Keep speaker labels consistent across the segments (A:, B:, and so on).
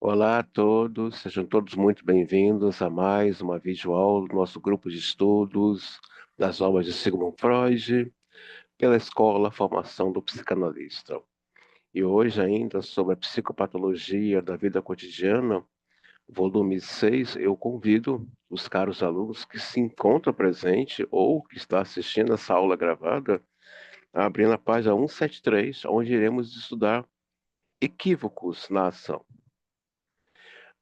A: Olá a todos, sejam todos muito bem-vindos a mais uma videoaula do nosso grupo de estudos das obras de Sigmund Freud pela Escola Formação do Psicanalista. E hoje ainda sobre a psicopatologia da vida cotidiana, volume 6, eu convido os caros alunos que se encontram presentes ou que estão assistindo essa aula gravada a abrir na página 173, onde iremos estudar equívocos na ação.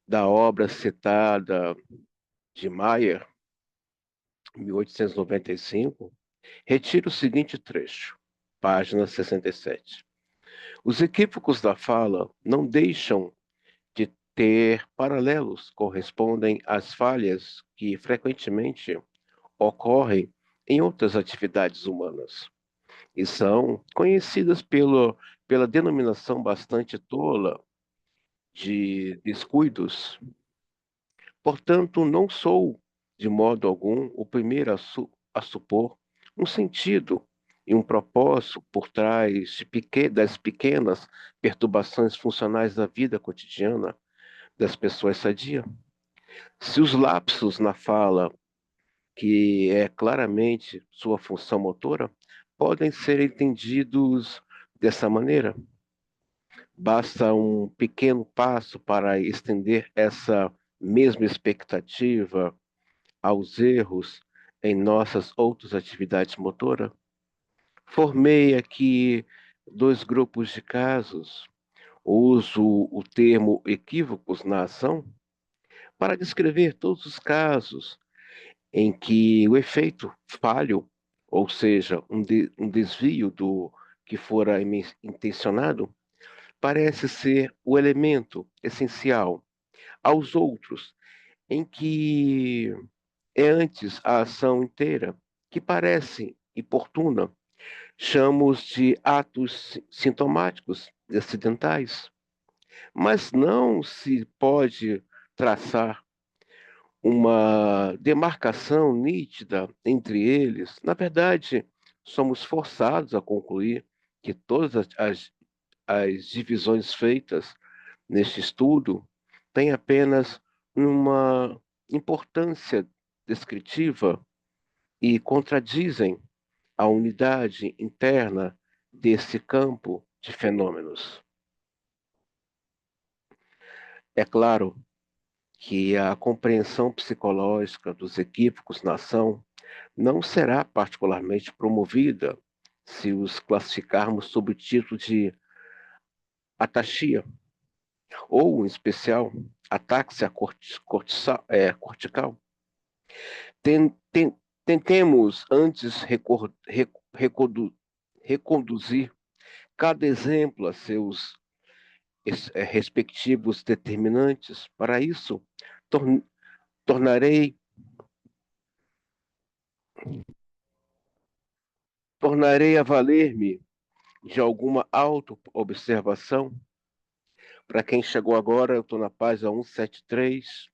A: Da obra citada de Mayer, 1895, retira o seguinte trecho, página 67. Os equívocos da fala não deixam de ter paralelos, correspondem às falhas que frequentemente ocorrem em outras atividades humanas e são conhecidas pela denominação bastante tola de descuidos. Portanto, não sou, de modo algum, o primeiro a supor um sentido e um propósito por trás das pequenas perturbações funcionais da vida cotidiana das pessoas sadias. Se os lapsos na fala, que é claramente sua função motora, podem ser entendidos dessa maneira, basta um pequeno passo para estender essa mesma expectativa aos erros em nossas outras atividades motoras. Formei aqui dois grupos de casos. Uso o termo equívocos na ação para descrever todos os casos em que o efeito falho, ou seja, um desvio do que fora intencionado, parece ser o elemento essencial. Aos outros, em que é antes a ação inteira, que parece importuna, chamamos de atos sintomáticos acidentais, mas não se pode traçar uma demarcação nítida entre eles. Na verdade, somos forçados a concluir que todas as divisões feitas neste estudo têm apenas uma importância descritiva e contradizem a unidade interna desse campo de fenômenos. É claro que a compreensão psicológica dos equívocos na ação não será particularmente promovida se os classificarmos sob o título de ataxia, ou, em especial, ataxia cortical. Ten- ten- Tentemos antes reconduzir cada exemplo a seus respectivos determinantes. Para isso, tor- tornarei, tornarei a valer-me de alguma auto-observação. Para quem chegou agora, eu estou na página 173,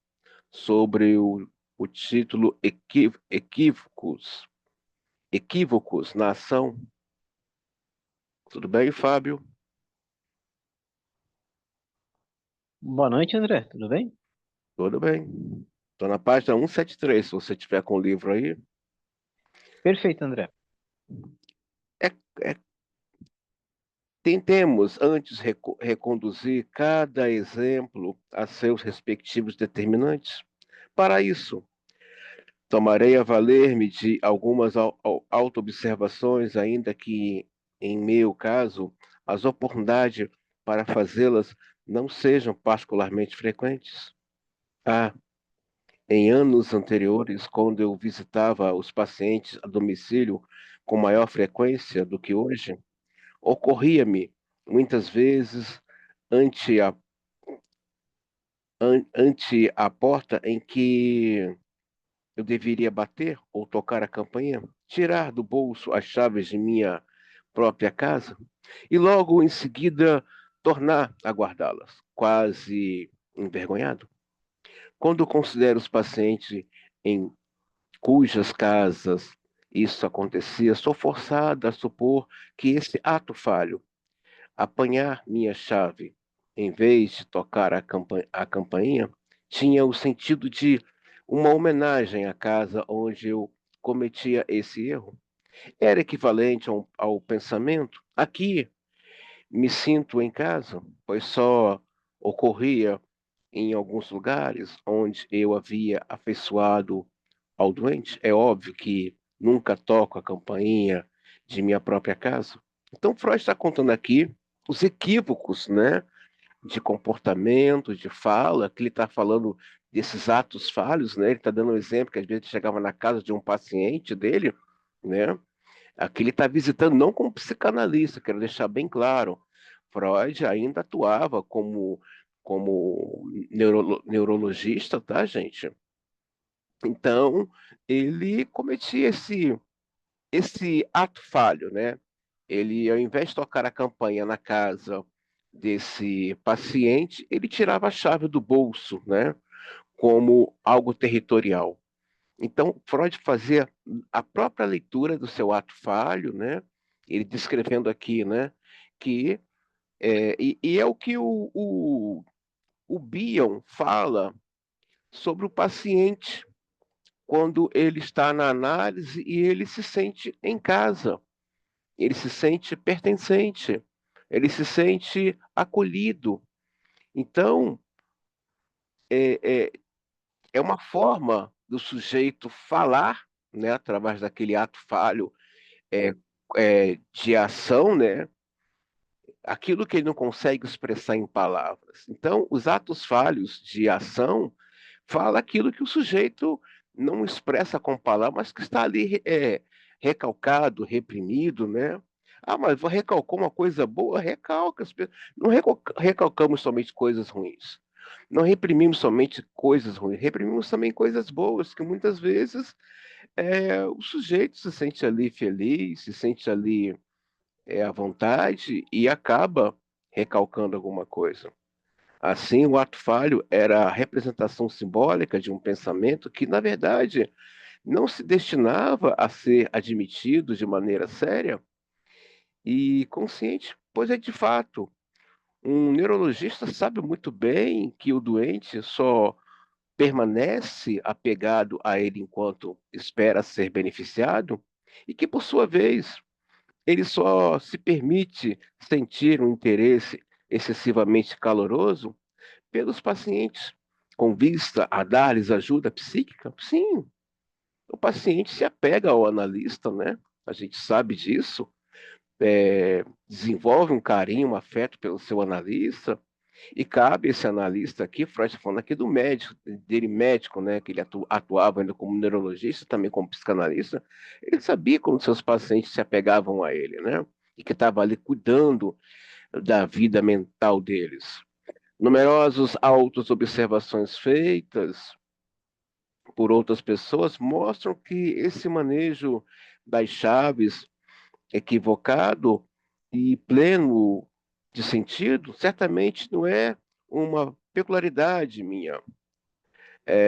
A: sobre o título Equívocos na ação. Tudo bem, Fábio?
B: Boa noite, André. Tudo bem?
A: Tudo bem. Estou na página 173, se você tiver com o livro aí.
B: Perfeito, André.
A: É, é, Tentemos antes reconduzir cada exemplo a seus respectivos determinantes. Para isso, tomarei a valer-me de algumas auto-observações, ainda que, em meu caso, as oportunidades para fazê-las não sejam particularmente frequentes. Ah, em anos anteriores, quando eu visitava os pacientes a domicílio com maior frequência do que hoje, ocorria-me, muitas vezes, ante a, ante a porta em que eu deveria bater ou tocar a campainha, tirar do bolso as chaves de minha própria casa e logo em seguida tornar a guardá-las, quase envergonhado. Quando considero os pacientes em cujas casas isso acontecia, sou forçado a supor que esse ato falho, apanhar minha chave em vez de tocar a campainha, tinha o sentido de uma homenagem à casa onde eu cometia esse erro. Era equivalente ao pensamento: aqui me sinto em casa, pois só ocorria em alguns lugares onde eu havia afeiçoado ao doente. É óbvio que nunca toco a campainha de minha própria casa. Então, Freud está contando aqui os equívocos, né, de comportamento, de fala, que ele está falando desses atos falhos, né? Ele está dando um exemplo que às vezes ele chegava na casa de um paciente dele, né? Aqui ele está visitando não como psicanalista, quero deixar bem claro. Freud ainda atuava como neurologista, tá, gente? Então, ele cometia esse ato falho, né? Ele, ao invés de tocar a campanha na casa desse paciente, ele tirava a chave do bolso, né? Como algo territorial. Então, Freud fazia a própria leitura do seu ato falho, né? Ele descrevendo aqui, né? Que e é o que o Bion fala sobre o paciente quando ele está na análise e ele se sente em casa, ele se sente pertencente, ele se sente acolhido. Então, é, é, é uma forma do sujeito falar, né, através daquele ato falho é, de ação, né, aquilo que ele não consegue expressar em palavras. Então, os atos falhos de ação fala aquilo que o sujeito não expressa com palavras, mas que está ali recalcado, reprimido, né? Ah, mas vou recalcar uma coisa boa? Recalca. Não recalcamos somente coisas ruins. Não reprimimos somente coisas ruins, reprimimos também coisas boas, que muitas vezes o sujeito se sente ali feliz, se sente ali à vontade e acaba recalcando alguma coisa. Assim, o ato falho era a representação simbólica de um pensamento que, na verdade, não se destinava a ser admitido de maneira séria e consciente, pois é de fato. Um neurologista sabe muito bem que o doente só permanece apegado a ele enquanto espera ser beneficiado e que, por sua vez, ele só se permite sentir um interesse excessivamente caloroso pelos pacientes, com vista a dar-lhes ajuda psíquica? Sim, o paciente se apega ao analista, né? A gente sabe disso, desenvolve um carinho, um afeto pelo seu analista, e cabe esse analista aqui, Freud está falando aqui do médico, dele médico, né, que ele atuava ainda como neurologista, também como psicanalista, ele sabia como seus pacientes se apegavam a ele, né, e que estava ali cuidando da vida mental deles. Numerosos autos observações feitas por outras pessoas mostram que esse manejo das chaves equivocado e pleno de sentido certamente não é uma peculiaridade minha.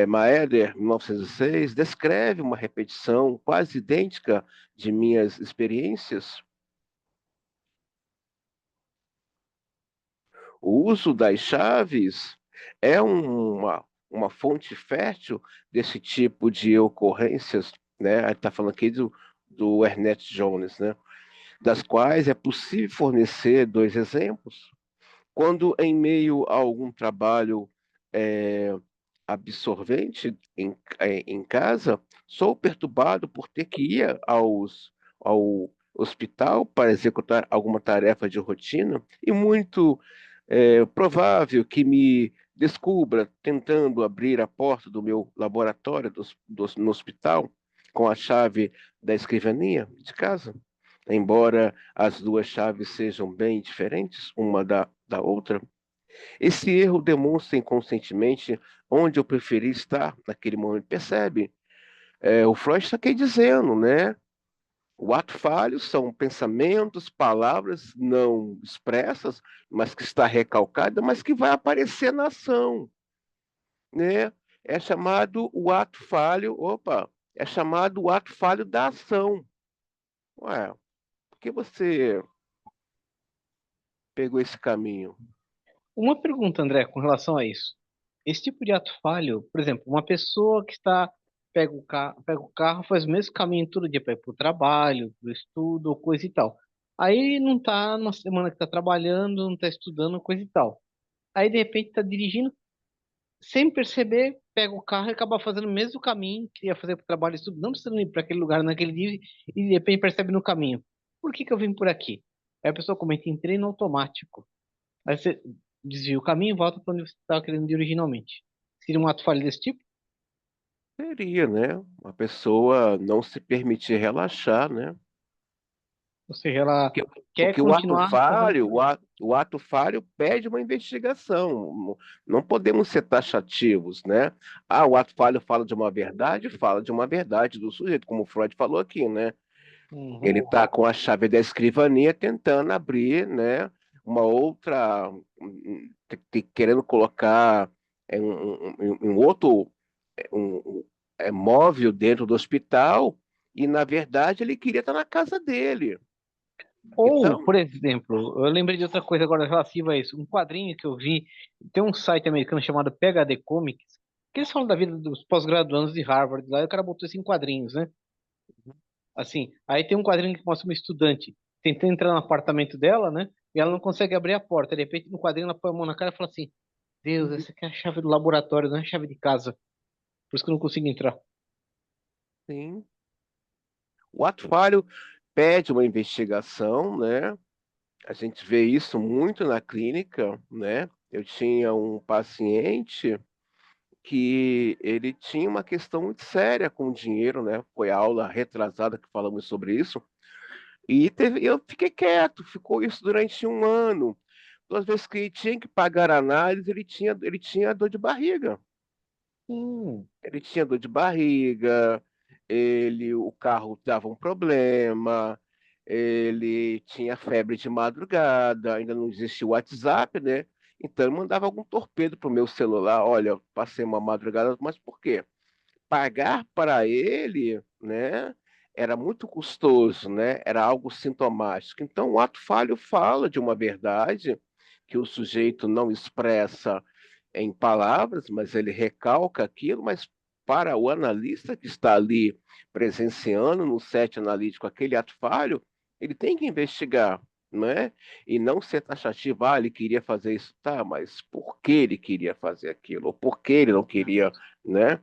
A: Maeder, 1906, descreve uma repetição quase idêntica de minhas experiências. O uso das chaves é uma fonte fértil desse tipo de ocorrências, né? A gente está falando aqui do Ernest Jones, né? Das quais é possível fornecer dois exemplos. Quando, em meio a algum trabalho é, absorvente em casa, sou perturbado por ter que ir ao hospital para executar alguma tarefa de rotina e muito provável que me descubra tentando abrir a porta do meu laboratório no hospital com a chave da escrivaninha de casa. Embora as duas chaves sejam bem diferentes uma da outra, esse erro demonstra inconscientemente onde eu preferi estar naquele momento. Percebe? O Freud está aqui dizendo, né? O ato falho são pensamentos, palavras não expressas, mas que está recalcada, mas que vai aparecer na ação, né? É chamado o ato falho, é chamado o ato falho da ação. Ué, por que você pegou esse caminho?
B: Uma pergunta, André, com relação a isso. Esse tipo de ato falho, por exemplo, uma pessoa que está pega o carro, faz o mesmo caminho todo dia para ir para o trabalho, para o estudo, coisa e tal. Aí não está numa semana que está trabalhando, não está estudando, coisa e tal. Aí de repente está dirigindo, sem perceber, pega o carro e acaba fazendo o mesmo caminho que ia fazer para o trabalho e estudo, não precisando ir para aquele lugar naquele dia e de repente percebe no caminho. Por que que eu vim por aqui? Aí a pessoa comenta, entrei no automático. Aí você desvia o caminho e volta para onde você estava querendo ir originalmente. Seria um ato falho desse tipo?
A: Seria, né? Uma pessoa não se permitir relaxar, né?
B: Ou seja, ela
A: Porque,
B: quer
A: porque o ato
B: continuar fazendo.
A: falho, o ato falho pede uma investigação. Não podemos ser taxativos, né? Ah, o ato falho fala de uma verdade do sujeito, como o Freud falou aqui, né? Ele
B: Uhum.
A: está com a chave da escrivaninha tentando abrir, né? Uma outra, querendo colocar um outro um, móvel dentro do hospital e, na verdade, ele queria estar na casa dele.
B: Ou,
A: Então,
B: por exemplo, eu lembrei de outra coisa agora relativa a isso. Um quadrinho que eu vi, tem um site americano chamado PhD Comics, que eles falam da vida dos pós-graduandos de Harvard lá, e o cara botou isso em quadrinhos, né? Assim, aí tem um quadrinho que mostra uma estudante tentando entrar no apartamento dela, né? E ela não consegue abrir a porta. De repente, no quadrinho, ela põe a mão na cara e fala assim: Deus, essa aqui é a chave do laboratório, não é a chave de casa. Por isso que eu não consigo entrar.
A: sim, o ato falho pede uma investigação, né? A gente vê isso muito na clínica, né? Eu tinha um paciente que ele tinha uma questão muito séria com o dinheiro, né? Foi a aula retrasada que falamos sobre isso. Eu fiquei quieto, ficou isso durante um ano. Todas as vezes que ele tinha que pagar a análise, ele tinha dor de barriga.
B: Hum,
A: Ele tinha dor de barriga, o carro dava um problema, ele tinha febre de madrugada, ainda não existia o WhatsApp, né? Então ele mandava algum torpedo pro meu celular. Olha, eu passei uma madrugada, mas por quê? Pagar para ele, né, era muito custoso, né? Era algo sintomático. Então, o ato falho fala de uma verdade que o sujeito não expressa em palavras, mas ele recalca aquilo, mas para o analista que está ali presenciando no set analítico aquele ato falho, ele tem que investigar, né? E não ser taxativo, ah, ele queria fazer isso, tá, mas por que ele queria fazer aquilo? Ou por que ele não queria, né?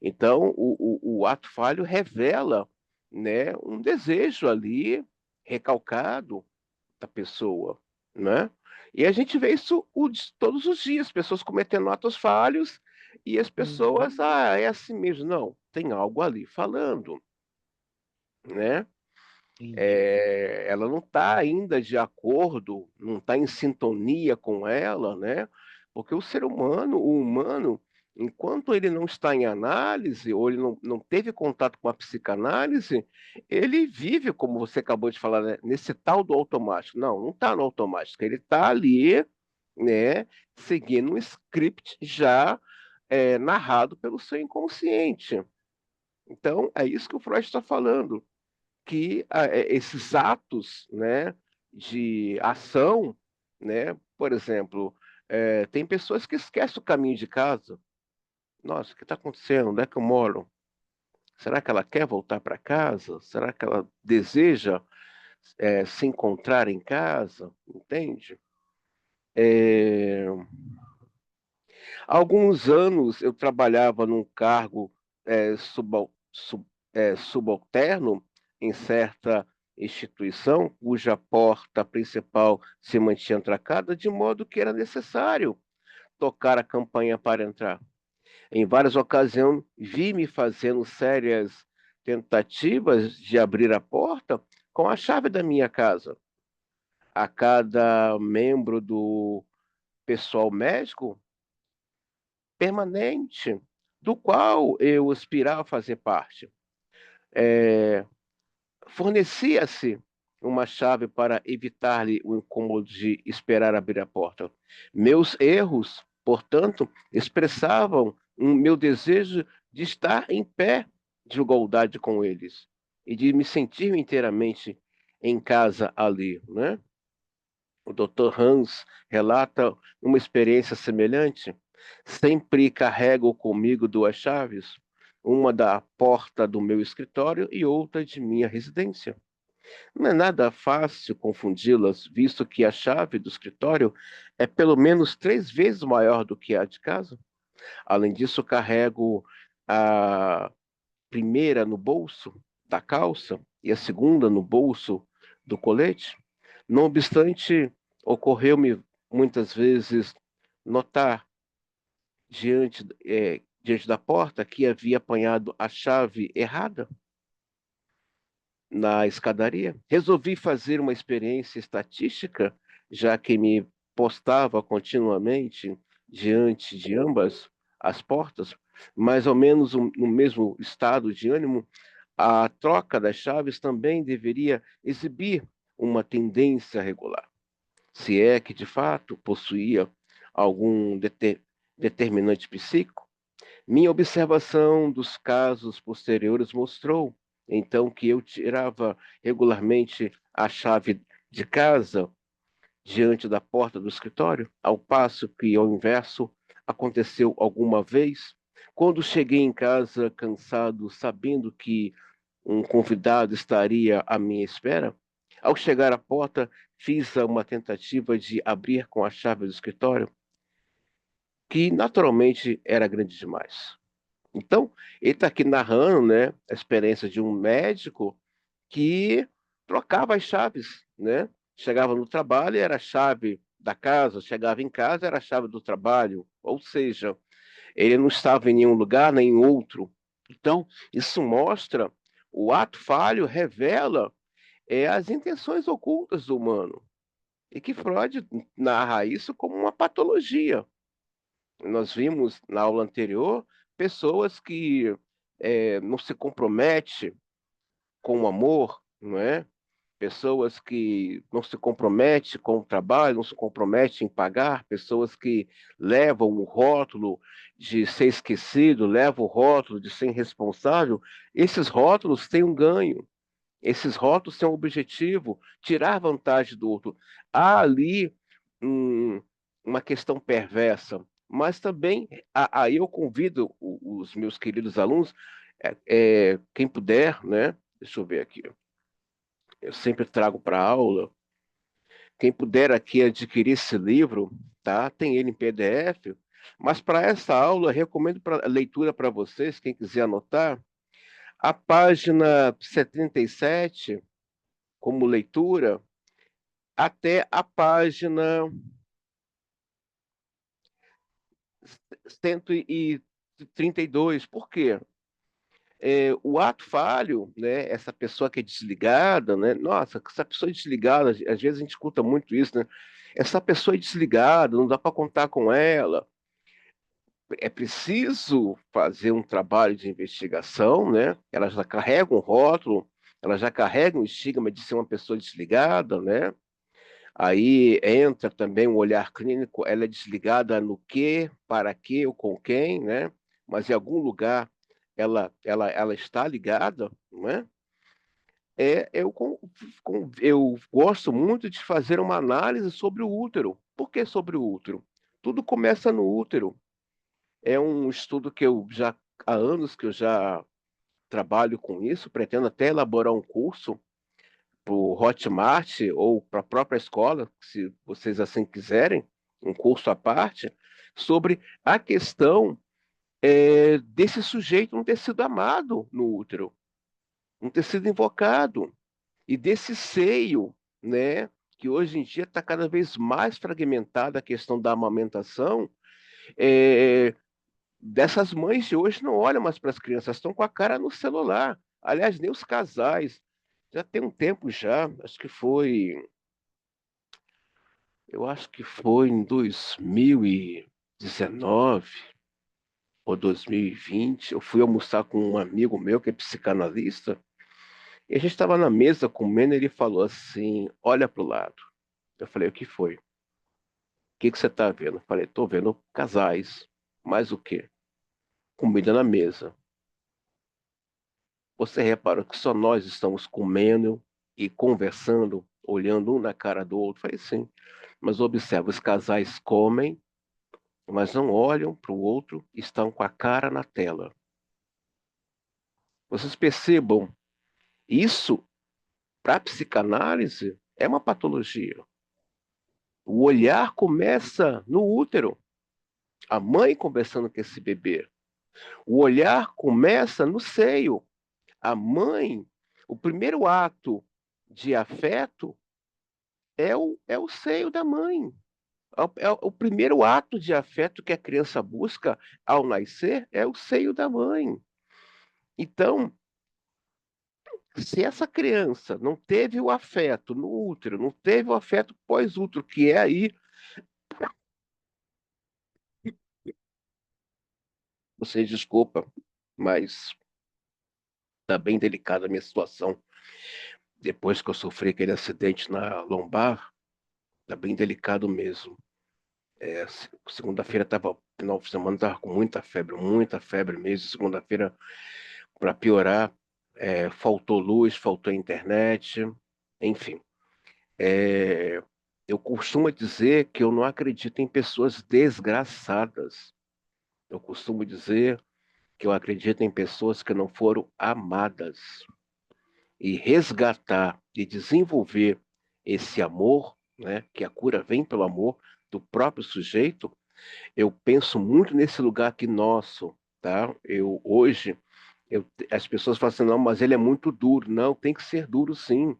A: Então, o ato falho revela, né, um desejo ali recalcado da pessoa, né? E a gente vê isso todos os dias, pessoas cometendo atos falhos e as pessoas,
B: uhum,
A: ah, é assim mesmo. Não, tem algo ali falando, né?
B: entendi.
A: Ela não está ainda de acordo, não está em sintonia com ela, né? Porque o humano, enquanto ele não está em análise, ou ele não teve contato com a psicanálise, ele vive, como você acabou de falar, né, nesse tal do automático. Não está no automático, ele está ali, né, seguindo um script já narrado pelo seu inconsciente. Então, é isso que o Freud está falando que esses atos, né, de ação, né, por exemplo, tem pessoas que esquecem o caminho de casa. Nossa, o que está acontecendo? Onde é que eu moro? Será que ela quer voltar para casa? Será que ela deseja se encontrar em casa? Entende? É, Há alguns anos eu trabalhava num cargo subalterno em certa instituição, cuja porta principal se mantinha trancada, de modo que era necessário tocar a campanha para entrar. Em várias ocasiões, vi-me fazendo sérias tentativas de abrir a porta com a chave da minha casa. A cada membro do pessoal médico permanente, do qual eu aspirava a fazer parte. É, Fornecia-se uma chave para evitar-lhe o incômodo de esperar abrir a porta. Meus erros, portanto, expressavam um meu desejo de estar em pé de igualdade com eles e de me sentir inteiramente em casa ali, né? O Dr. Hans relata uma experiência semelhante. Sempre carrego comigo duas chaves, uma da porta do meu escritório e outra de minha residência. Não é nada fácil confundi-las, visto que a chave do escritório é pelo menos 3 vezes maior do que a de casa. Além disso, carrego a primeira no bolso da calça e a segunda no bolso do colete. Não obstante, ocorreu-me muitas vezes notar diante da porta que havia apanhado a chave errada na escadaria. Resolvi fazer uma experiência estatística, já que me postava continuamente diante de ambas as portas, mais ou menos no mesmo estado de ânimo. A troca das chaves também deveria exibir uma tendência regular, se é que de fato possuía algum determinante psíquico. Minha observação dos casos posteriores mostrou, então, que eu tirava regularmente a chave de casa diante da porta do escritório, ao passo que, ao inverso, aconteceu alguma vez, quando cheguei em casa cansado, sabendo que um convidado estaria à minha espera. Ao chegar à porta, fiz uma tentativa de abrir com a chave do escritório, que naturalmente era grande demais. Então, ele está aqui narrando, né, a experiência de um médico que trocava as chaves, né? Chegava no trabalho, era a chave da casa, chegava em casa, era a chave do trabalho. Ou seja, ele não estava em nenhum lugar nem em outro. Então, isso mostra, o ato falho revela as intenções ocultas do humano. E que Freud narra isso como uma patologia. Nós vimos na aula anterior pessoas que não se comprometem com o amor, não é? Pessoas que não se comprometem com o trabalho, não se comprometem em pagar, pessoas que levam o rótulo de ser esquecido, levam o rótulo de ser irresponsável. Esses rótulos têm um ganho, esses rótulos têm um objetivo, tirar vantagem do outro. Há ali um, uma questão perversa, mas também aí eu convido os meus queridos alunos, quem puder, né? Deixa eu ver aqui. Eu sempre trago para aula. Quem puder aqui adquirir esse livro, tá? Tem ele em PDF. Mas para essa aula, eu recomendo a leitura para vocês, quem quiser anotar, a página 77, como leitura, até a página 132. Por quê? O ato falho, né? Essa pessoa que é desligada, né? Nossa, essa pessoa é desligada, às vezes a gente escuta muito isso, né? Essa pessoa é desligada, não dá para contar com ela. É preciso fazer um trabalho de investigação, né? Ela já carrega um rótulo, ela já carrega um estigma de ser uma pessoa desligada, né? Aí entra também o olhar clínico, ela é desligada no que, para quê ou com quem, né? Mas em algum lugar ela está ligada, não é? Eu gosto muito de fazer uma análise sobre o útero. Por que sobre o útero? Tudo começa no útero. É um estudo que eu já há anos que eu já trabalho com isso, pretendo até elaborar um curso para o Hotmart ou para a própria escola, se vocês assim quiserem, um curso à parte, sobre a questão desse sujeito não ter sido amado no útero, não ter sido invocado, e desse seio, né, que hoje em dia está cada vez mais fragmentada a questão da amamentação. é, Dessas mães de hoje não olham mais para as crianças, estão com a cara no celular. Aliás, nem os casais. Já tem um tempo já, eu acho que foi em 2019 ou 2020, eu fui almoçar com um amigo meu que é psicanalista, e a gente estava na mesa comendo e ele falou assim, olha para o lado. Eu falei, o que foi? O que você está vendo? Eu falei, estou vendo casais. Mais o quê? Comida na mesa. Você repara que só nós estamos comendo e conversando, olhando um na cara do outro? Falei, sim. Mas observa, os casais comem, mas não olham para o outro, estão com a cara na tela. Vocês percebam, isso, para a psicanálise, é uma patologia. O olhar começa no útero, a mãe conversando com esse bebê. O olhar começa no seio, a mãe. O primeiro ato de afeto é o seio da mãe. É o primeiro ato de afeto que a criança busca ao nascer é o seio da mãe. Então, se essa criança não teve o afeto no útero, não teve o afeto pós-útero, que é aí, vocês desculpa, mas tá bem delicada a minha situação. Depois que eu sofri aquele acidente na lombar, tá bem delicado mesmo. Segunda-feira tava, final de semana tava com muita febre mesmo. Segunda-feira, para piorar, faltou luz, faltou internet, enfim. É, eu costumo dizer que eu não acredito em pessoas desgraçadas. Eu costumo dizer que eu acredito em pessoas que não foram amadas. E resgatar e desenvolver esse amor, né, que a cura vem pelo amor do próprio sujeito, eu penso muito nesse lugar aqui nosso, tá? As pessoas falam assim, não, mas ele é muito duro. Não, tem que ser duro sim.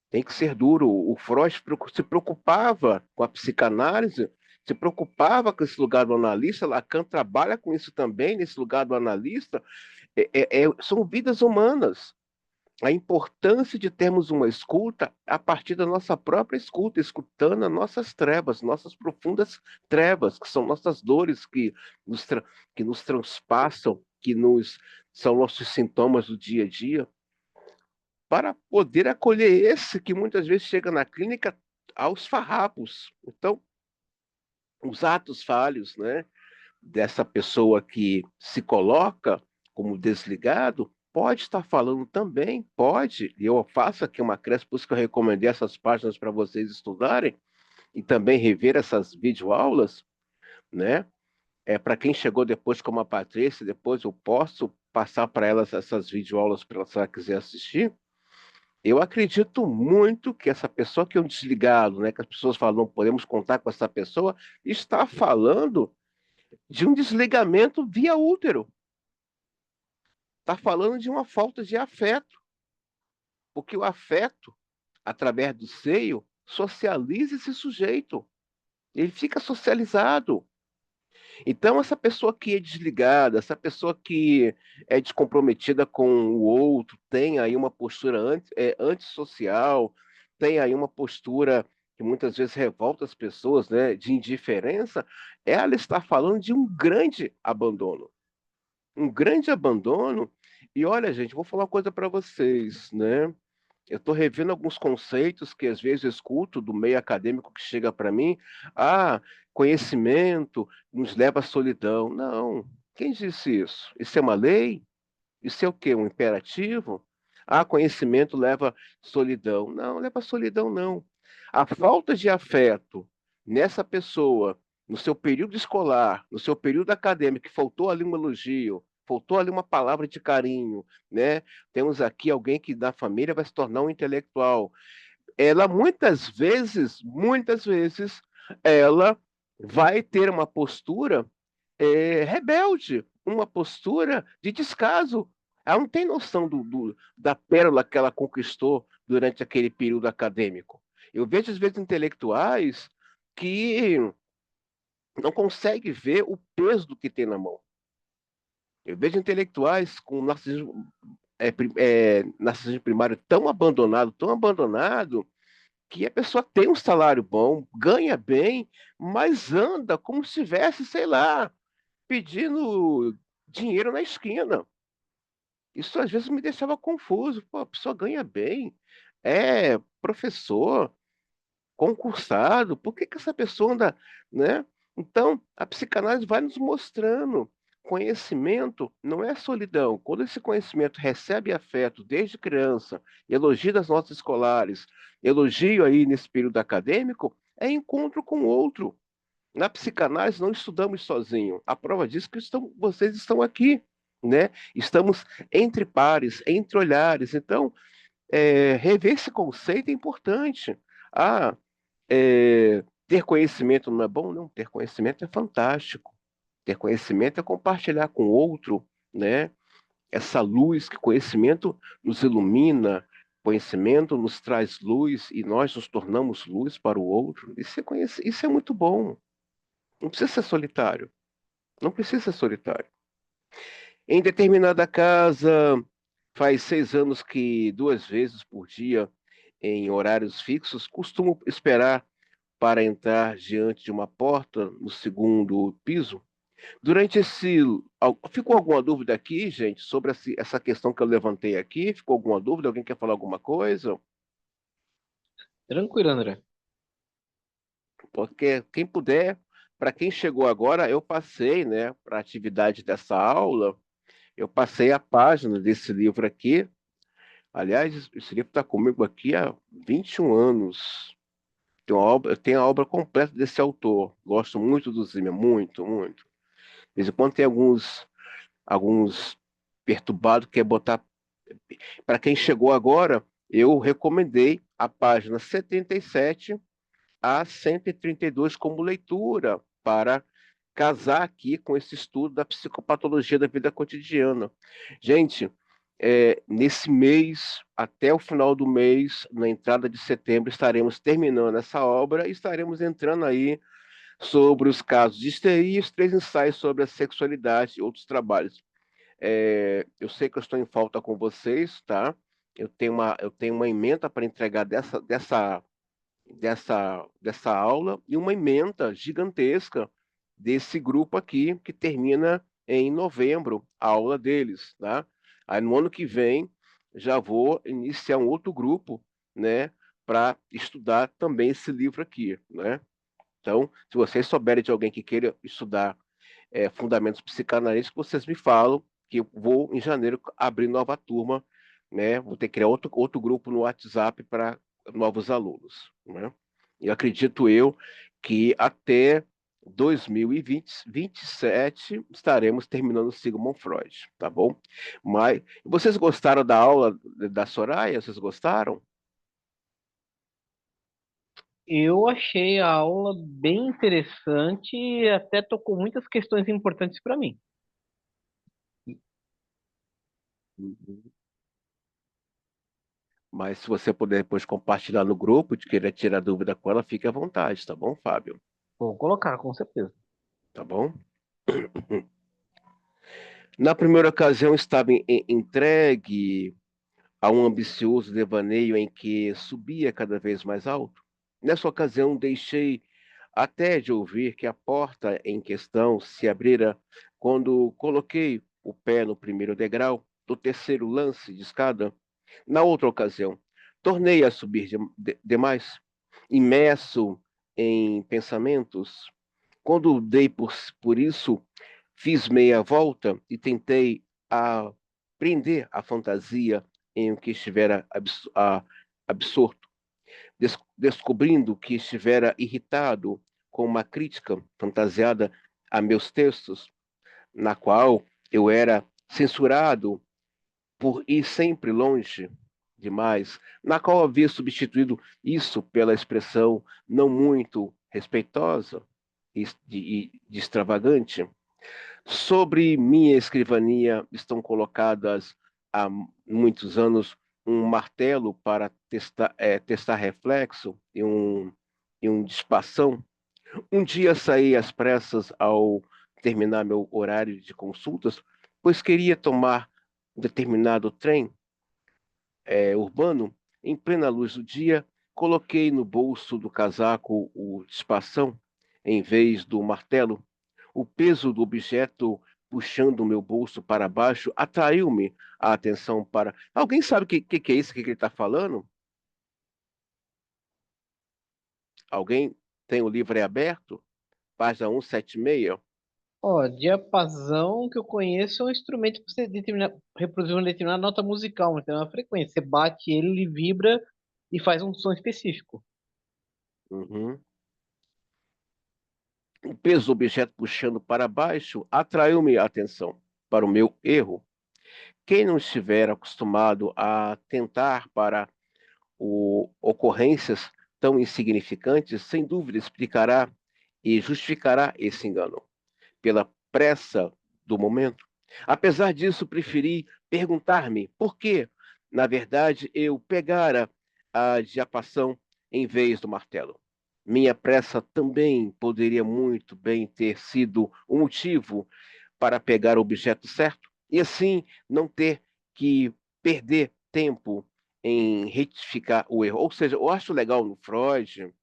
A: Tem que ser duro. O Freud se preocupava com a psicanálise, se preocupava com esse lugar do analista. Lacan trabalha com isso também, nesse lugar do analista. São vidas humanas. A importância de termos uma escuta a partir da nossa própria escuta, escutando as nossas trevas, nossas profundas trevas, que são nossas dores nos, tra- que nos transpassam, são nossos sintomas do dia a dia, para poder acolher esse que muitas vezes chega na clínica aos farrapos. Então, os atos falhos, né, dessa pessoa que se coloca como desligado, pode estar falando também, pode, e eu faço aqui uma cresce, por isso que eu recomendei essas páginas para vocês estudarem, e também rever essas videoaulas, né? Para quem chegou depois, como a Patrícia, depois eu posso passar para elas essas videoaulas para se ela quiser assistir. Eu acredito muito que essa pessoa que é um desligado, né, que as pessoas falam, não podemos contar com essa pessoa, está falando de um desligamento via útero. Está falando de uma falta de afeto, porque o afeto, através do seio, socializa esse sujeito. Ele fica socializado. Então, essa pessoa que é desligada, essa pessoa que é descomprometida com o outro, tem aí uma postura antissocial, tem aí uma postura que muitas vezes revolta as pessoas, né, de indiferença, ela está falando de um grande abandono. Um grande abandono. E olha, gente, vou falar uma coisa para vocês, né? Eu estou revendo alguns conceitos que às vezes eu escuto do meio acadêmico que chega para mim. Ah, conhecimento nos leva à solidão. Não. Quem disse isso? Isso é uma lei? Isso é o quê? Um imperativo? Ah, conhecimento leva à solidão. Não, leva à solidão, não. A falta de afeto nessa pessoa, no seu período escolar, no seu período acadêmico, que faltou ali um elogio, faltou ali uma palavra de carinho, né? Temos aqui alguém que da família vai se tornar um intelectual. Ela muitas vezes, ela vai ter uma postura rebelde, uma postura de descaso. Ela não tem noção da pérola que ela conquistou durante aquele período acadêmico. Eu vejo, às vezes, intelectuais que não conseguem ver o peso do que tem na mão. Eu vejo intelectuais com narcisismo primário tão abandonado, que a pessoa tem um salário bom, ganha bem, mas anda como se tivesse, sei lá, pedindo dinheiro na esquina. Isso às vezes me deixava confuso. Pô, a pessoa ganha bem, é professor, concursado, por que que essa pessoa anda, né? Então, a psicanálise vai nos mostrando. Conhecimento não é solidão. Quando esse conhecimento recebe afeto desde criança, elogio das notas escolares, elogio aí nesse período acadêmico, é encontro com o outro. Na psicanálise não estudamos sozinho. A prova disso é que vocês estão aqui, né? Estamos entre pares, entre olhares. Então, rever esse conceito é importante. Ah, ter conhecimento não é bom? Não, ter conhecimento é fantástico. Ter conhecimento é compartilhar com o outro, né? Essa luz que conhecimento nos ilumina, conhecimento nos traz luz e nós nos tornamos luz para o outro. Isso é muito bom. Não precisa ser solitário. Não precisa ser solitário. Em determinada casa, faz 6 anos que 2 vezes por dia, em horários fixos, costumo esperar para entrar diante de uma porta no segundo piso. Durante esse. Ficou alguma dúvida aqui, gente, sobre essa questão que eu levantei aqui? Ficou alguma dúvida? Alguém quer falar alguma coisa?
B: Tranquilo, André.
A: Porque quem puder, para quem chegou agora, eu passei, né, para a atividade dessa aula, eu passei a página desse livro aqui. Aliás, esse livro está comigo aqui há 21 anos. Eu tenho a obra completa desse autor. Gosto muito do Zimmer, muito, muito. De vez em quando tem alguns perturbados que quer botar. Para quem chegou agora, eu recomendei a página 77 a 132 como leitura para casar aqui com esse estudo da psicopatologia da vida cotidiana. Gente, nesse mês, até o final do mês, na entrada de setembro, estaremos terminando essa obra e estaremos entrando aí sobre os casos de histeria e os 3 ensaios sobre a sexualidade e outros trabalhos. Eu sei que eu estou em falta com vocês, tá? Eu tenho uma ementa para entregar dessa aula e uma ementa gigantesca desse grupo aqui, que termina em novembro, a aula deles, tá? Aí no ano que vem já vou iniciar um outro grupo, né, para estudar também esse livro aqui, né? Então, se vocês souberem de alguém que queira estudar fundamentos psicanalíticos, vocês me falam que eu vou, em janeiro, abrir nova turma, né? Vou ter que criar outro grupo no WhatsApp para novos alunos, né? E acredito eu que até 2027 estaremos terminando o Sigmund Freud, tá bom? Mas vocês gostaram da aula da Soraya? Vocês gostaram?
B: Eu achei a aula bem interessante e até tocou muitas questões importantes para mim.
A: Uhum. Mas se você puder depois compartilhar no grupo, de querer tirar dúvida com ela, fique à vontade, tá bom, Fábio?
B: Vou colocar, com certeza.
A: Tá bom? Na primeira ocasião, estava entregue a um ambicioso devaneio em que subia cada vez mais alto. Nessa ocasião, deixei até de ouvir que a porta em questão se abrira quando coloquei o pé no primeiro degrau do terceiro lance de escada. Na outra ocasião, tornei a subir demais, imerso em pensamentos. Quando dei por isso, fiz meia volta e tentei prender a fantasia em que estivera absorto, descobrindo que estivera irritado com uma crítica fantasiada a meus textos, na qual eu era censurado por ir sempre longe demais, na qual havia substituído isso pela expressão não muito respeitosa e de extravagante. Sobre minha escrivania estão colocadas há muitos anos um martelo para testar reflexo e um dispação. Um dia saí às pressas ao terminar meu horário de consultas, pois queria tomar um determinado trem urbano. Em plena luz do dia, coloquei no bolso do casaco o dispação em vez do martelo. O peso do objeto puxando o meu bolso para baixo atraiu-me a atenção para. Alguém sabe o que é isso que ele está falando? Alguém tem o livro aí aberto? Página 176.
B: Ó, diapasão que eu conheço é um instrumento para você reproduzir uma determinada nota musical, uma determinada frequência. Você bate ele, ele vibra e faz um som específico.
A: Uhum. O peso do objeto puxando para baixo atraiu-me a atenção para o meu erro. Quem não estiver acostumado a tentar para ocorrências tão insignificantes, sem dúvida explicará e justificará esse engano pela pressa do momento. Apesar disso, preferi perguntar-me por que, na verdade, eu pegara a diapação em vez do martelo. Minha pressa também poderia muito bem ter sido um motivo para pegar o objeto certo e assim não ter que perder tempo em retificar o erro. Ou seja, eu acho legal no Freud,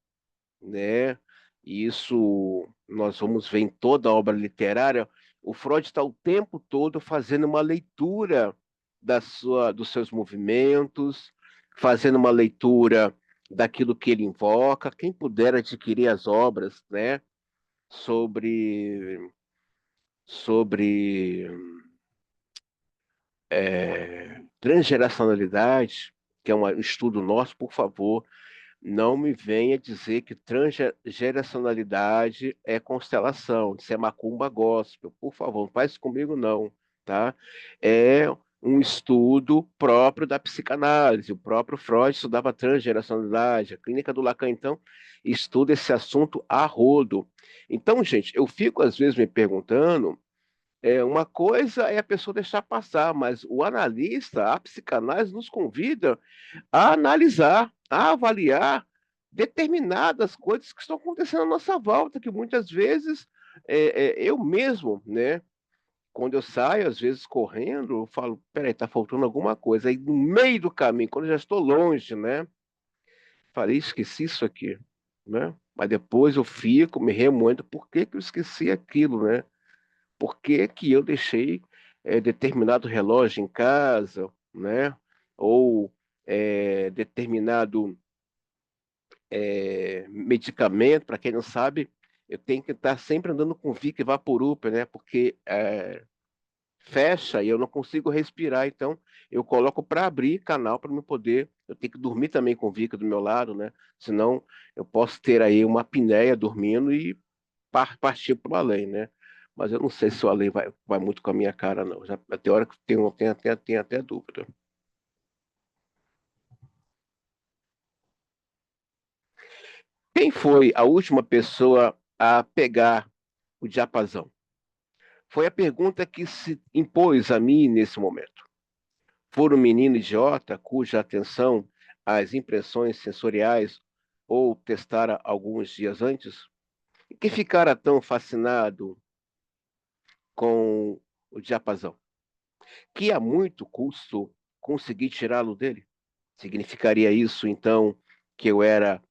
A: né? E isso nós vamos ver em toda a obra literária. O Freud está o tempo todo fazendo uma leitura dos seus movimentos, fazendo uma leitura daquilo que ele invoca. Quem puder adquirir as obras, né, sobre transgeracionalidade, que é um estudo nosso, por favor, não me venha dizer que transgeracionalidade é constelação, isso é macumba gospel. Por favor, não faz isso comigo, não, tá? É um estudo próprio da psicanálise. O próprio Freud estudava transgeracionalidade. A clínica do Lacan, então, estuda esse assunto a rodo. Então, gente, eu fico às vezes me perguntando, uma coisa é a pessoa deixar passar, mas o analista, a psicanálise nos convida a analisar, a avaliar determinadas coisas que estão acontecendo à nossa volta, que muitas vezes eu mesmo, né, quando eu saio, às vezes correndo, eu falo, peraí, tá faltando alguma coisa. Aí no meio do caminho, quando eu já estou longe, né, falei, esqueci isso aqui, né? Mas depois eu fico me remoendo, por que que eu esqueci aquilo, né? Por que que eu deixei determinado relógio em casa, né? Ou determinado medicamento, para quem não sabe, eu tenho que estar sempre andando com Vic e Vaporub, né? Porque fecha e eu não consigo respirar, então eu coloco para abrir canal para me poder. Eu tenho que dormir também com o Vic do meu lado, né? Senão eu posso ter aí uma apneia dormindo e partir para o além, né? Mas eu não sei se o além vai muito com a minha cara, não. Já, até hora que tenho até dúvida. Quem foi a última pessoa a pegar o diapasão? Foi a pergunta que se impôs a mim nesse momento. For um menino idiota cuja atenção às impressões sensoriais ou testara alguns dias antes, e que ficara tão fascinado com o diapasão, que a muito custo consegui tirá-lo dele? Significaria isso, então, que eu era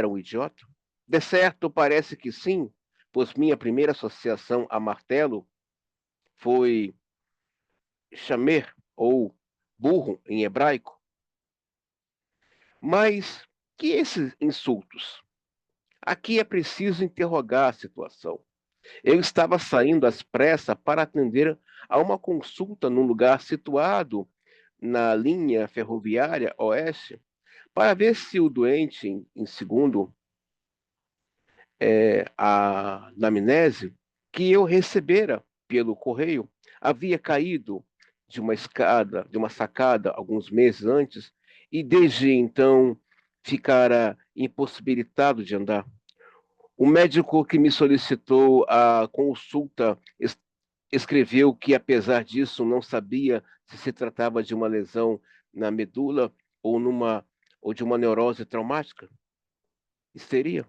A: um idiota? De certo, parece que sim, pois minha primeira associação a martelo foi chamer, ou burro em hebraico. Mas que esses insultos? Aqui é preciso interrogar a situação. Eu estava saindo às pressas para atender a uma consulta num lugar situado na linha ferroviária oeste, para ver se o doente, em segundo a anamnese, que eu recebera pelo correio, havia caído de uma escada, de uma sacada, alguns meses antes, e desde então ficara impossibilitado de andar. O médico que me solicitou a consulta escreveu que, apesar disso, não sabia se se tratava de uma lesão na medula ou, ou de uma neurose traumática. Histeria.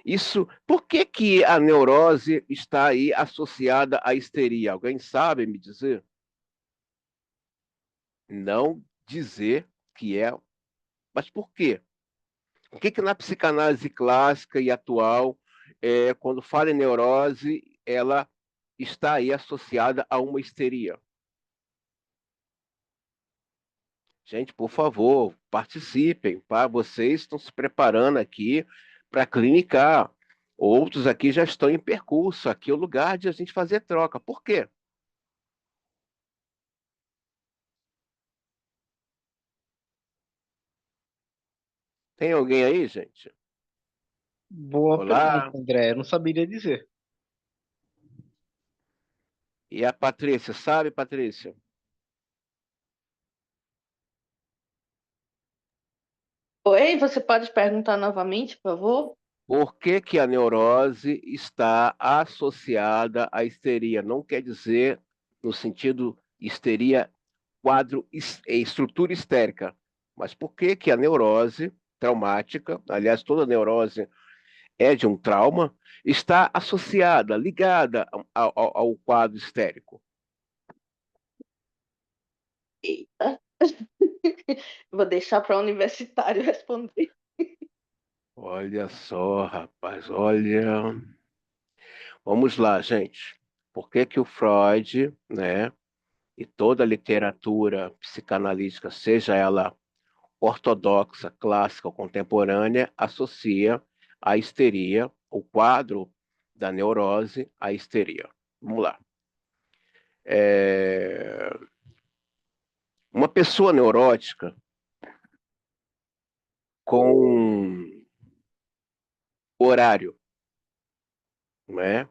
A: Isso, por que que a neurose está aí associada à histeria? Alguém sabe me dizer? Não dizer que é, mas por quê? O que que na psicanálise clássica e atual, quando fala em neurose, ela está aí associada a uma histeria? Gente, por favor, participem, tá? Vocês estão se preparando aqui para clinicar. Outros aqui já estão em percurso. Aqui é o lugar de a gente fazer troca. Por quê? Tem alguém aí, gente?
B: Boa pergunta,
A: Olá.
B: André. Eu não saberia dizer.
A: E a Patrícia, sabe, Patrícia?
C: Oi, você pode perguntar novamente, por favor?
A: Por que que a neurose está associada à histeria? Não quer dizer no sentido histeria, estrutura histérica, mas por que que a neurose traumática, aliás, toda neurose é de um trauma, está associada, ligada ao quadro histérico?
C: Eita. Vou deixar para o universitário responder.
A: Olha só, rapaz, olha. Vamos lá, gente. Por que que o Freud, né, e toda a literatura psicanalítica, seja ela ortodoxa, clássica ou contemporânea, associa a histeria, o quadro da neurose, à histeria? Vamos lá. É, Uma pessoa neurótica com horário, não é?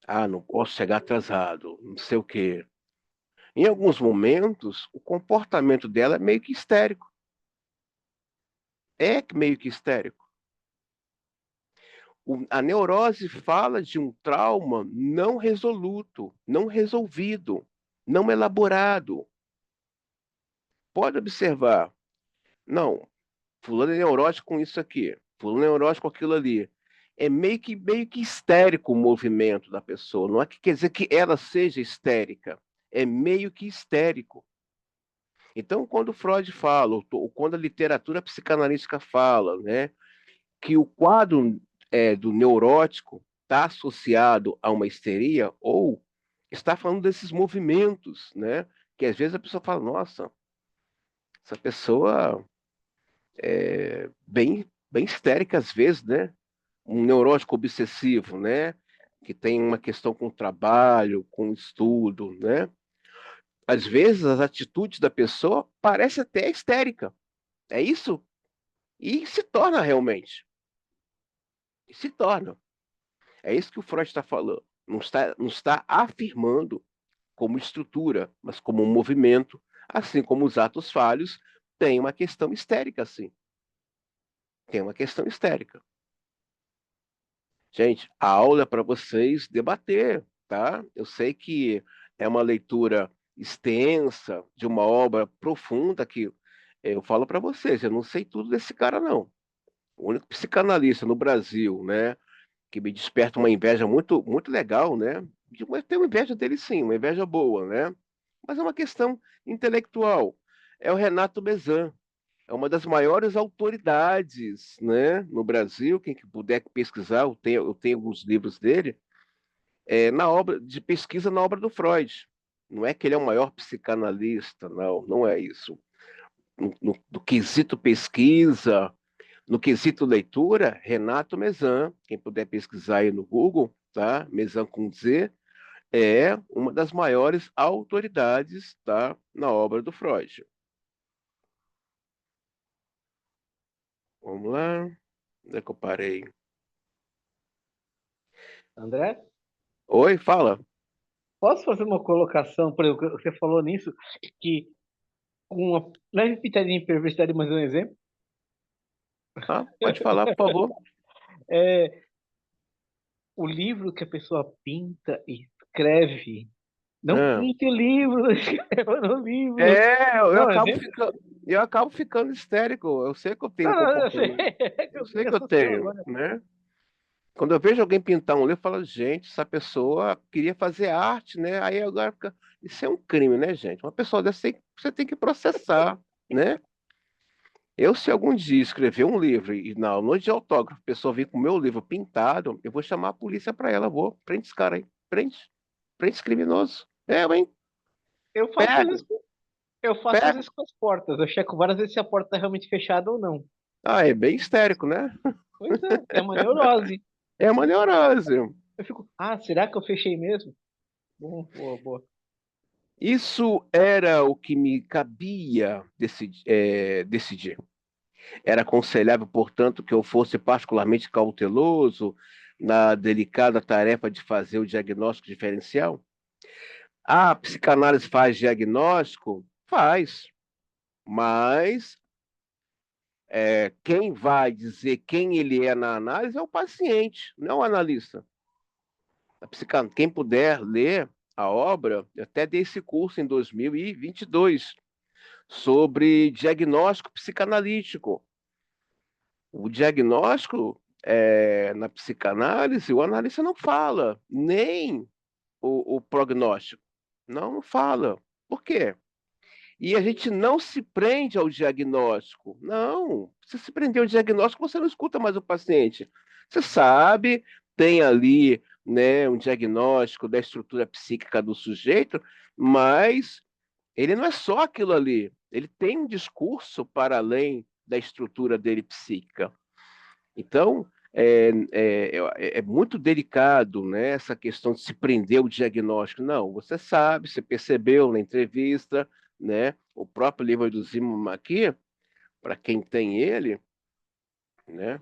A: Ah, não posso chegar atrasado, não sei o quê. Em alguns momentos, o comportamento dela é meio que histérico. É meio que histérico. A neurose fala de um trauma não resoluto, não resolvido, não elaborado. Pode observar. Não, fulano é neurótico com isso aqui, fulano é neurótico com aquilo ali. É meio que histérico o movimento da pessoa. Não é que quer dizer que ela seja histérica. É meio que histérico. Então, quando Freud fala, ou quando a literatura psicanalítica fala, né, que o quadro do neurótico está associado a uma histeria, ou está falando desses movimentos, né? Que às vezes a pessoa fala, nossa, essa pessoa é bem histérica às vezes, né? Um neurótico obsessivo, né? Que tem uma questão com o trabalho, com o estudo, né? Às vezes as atitudes da pessoa parecem até histérica. É isso? E se torna realmente. E se torna. É isso que o Freud está falando. Não está afirmando como estrutura, mas como um movimento, assim como os atos falhos têm uma questão histérica, sim. Tem uma questão histérica. Gente, a aula é para vocês debater, tá? Eu sei que é uma leitura extensa, de uma obra profunda que eu falo para vocês, eu não sei tudo desse cara, não. O único psicanalista no Brasil, né, que me desperta uma inveja muito, muito legal, né? Eu tenho inveja dele sim, uma inveja boa, né? Mas é uma questão intelectual. É o Renato Bezan, é uma das maiores autoridades, né, no Brasil. Quem que puder pesquisar, eu tenho alguns livros dele, na obra de pesquisa na obra do Freud. Não é que ele é o maior psicanalista, não, não é isso. No quesito pesquisa, no quesito leitura, Renato Mezan, quem puder pesquisar aí no Google, tá? Mezan com Z, é uma das maiores autoridades, tá? Na obra do Freud. Vamos lá, onde é que eu parei?
B: André,
A: Oi, fala.
B: posso fazer uma colocação? Por exemplo, você falou nisso, que com uma leve pitadinha de perversidade, mas um exemplo.
A: Ah, pode falar, por favor.
B: É, o livro que a pessoa pinta e escreve. Não
A: Ah,
B: pinte o livro, não escreva no livro.
A: eu
B: Não,
A: acabo
B: exemplo?
A: ficando, eu acabo ficando histérico. Eu sei que eu tenho
B: Não,
A: um
B: não, eu sei,
A: comportamento.
B: que
A: Eu
B: eu
A: sei
B: me
A: que eu
B: associou
A: tenho,
B: agora.
A: né? Quando eu vejo alguém pintar um livro, eu falo, gente, essa pessoa queria fazer arte, né? Aí agora fica. Isso é um crime, né, gente? Uma pessoa dessa você tem que processar, né? Eu, se algum dia escrever um livro e na noite de autógrafo a pessoa vir com o meu livro pintado, eu vou chamar a polícia para ela. Vou, prende esse cara aí. Prende. Prende esse criminoso. Hein?
B: Eu faço às
A: Pega,
B: vezes, eu faço às
A: pega.
B: vezes com as portas. Eu checo várias vezes se a porta está realmente fechada ou não.
A: Ah, é bem histérico, né?
B: Pois é uma neurose.
A: É uma neurose.
B: Eu fico, será que eu fechei mesmo? Boa, boa, boa.
A: Isso era o que me cabia decidir. Era aconselhável, portanto, que eu fosse particularmente cauteloso na delicada tarefa de fazer o diagnóstico diferencial? A psicanálise faz diagnóstico? Faz, mas quem vai dizer quem ele é na análise é o paciente, não o analista. Quem puder ler a obra, eu até dei esse curso em 2022 sobre diagnóstico psicanalítico. O diagnóstico na psicanálise, o analista não fala, nem o prognóstico. Não fala. Por quê? E a gente não se prende ao diagnóstico. Não. Se se prender ao diagnóstico, você não escuta mais o paciente. Você sabe, tem ali, né, um diagnóstico da estrutura psíquica do sujeito, mas ele não é só aquilo ali. Ele tem um discurso para além da estrutura dele psíquica. Então, é muito delicado, né, essa questão de se prender ao diagnóstico. Não, você sabe, você percebeu na entrevista, né, o próprio livro do Zimmermann aqui, para quem tem ele, né,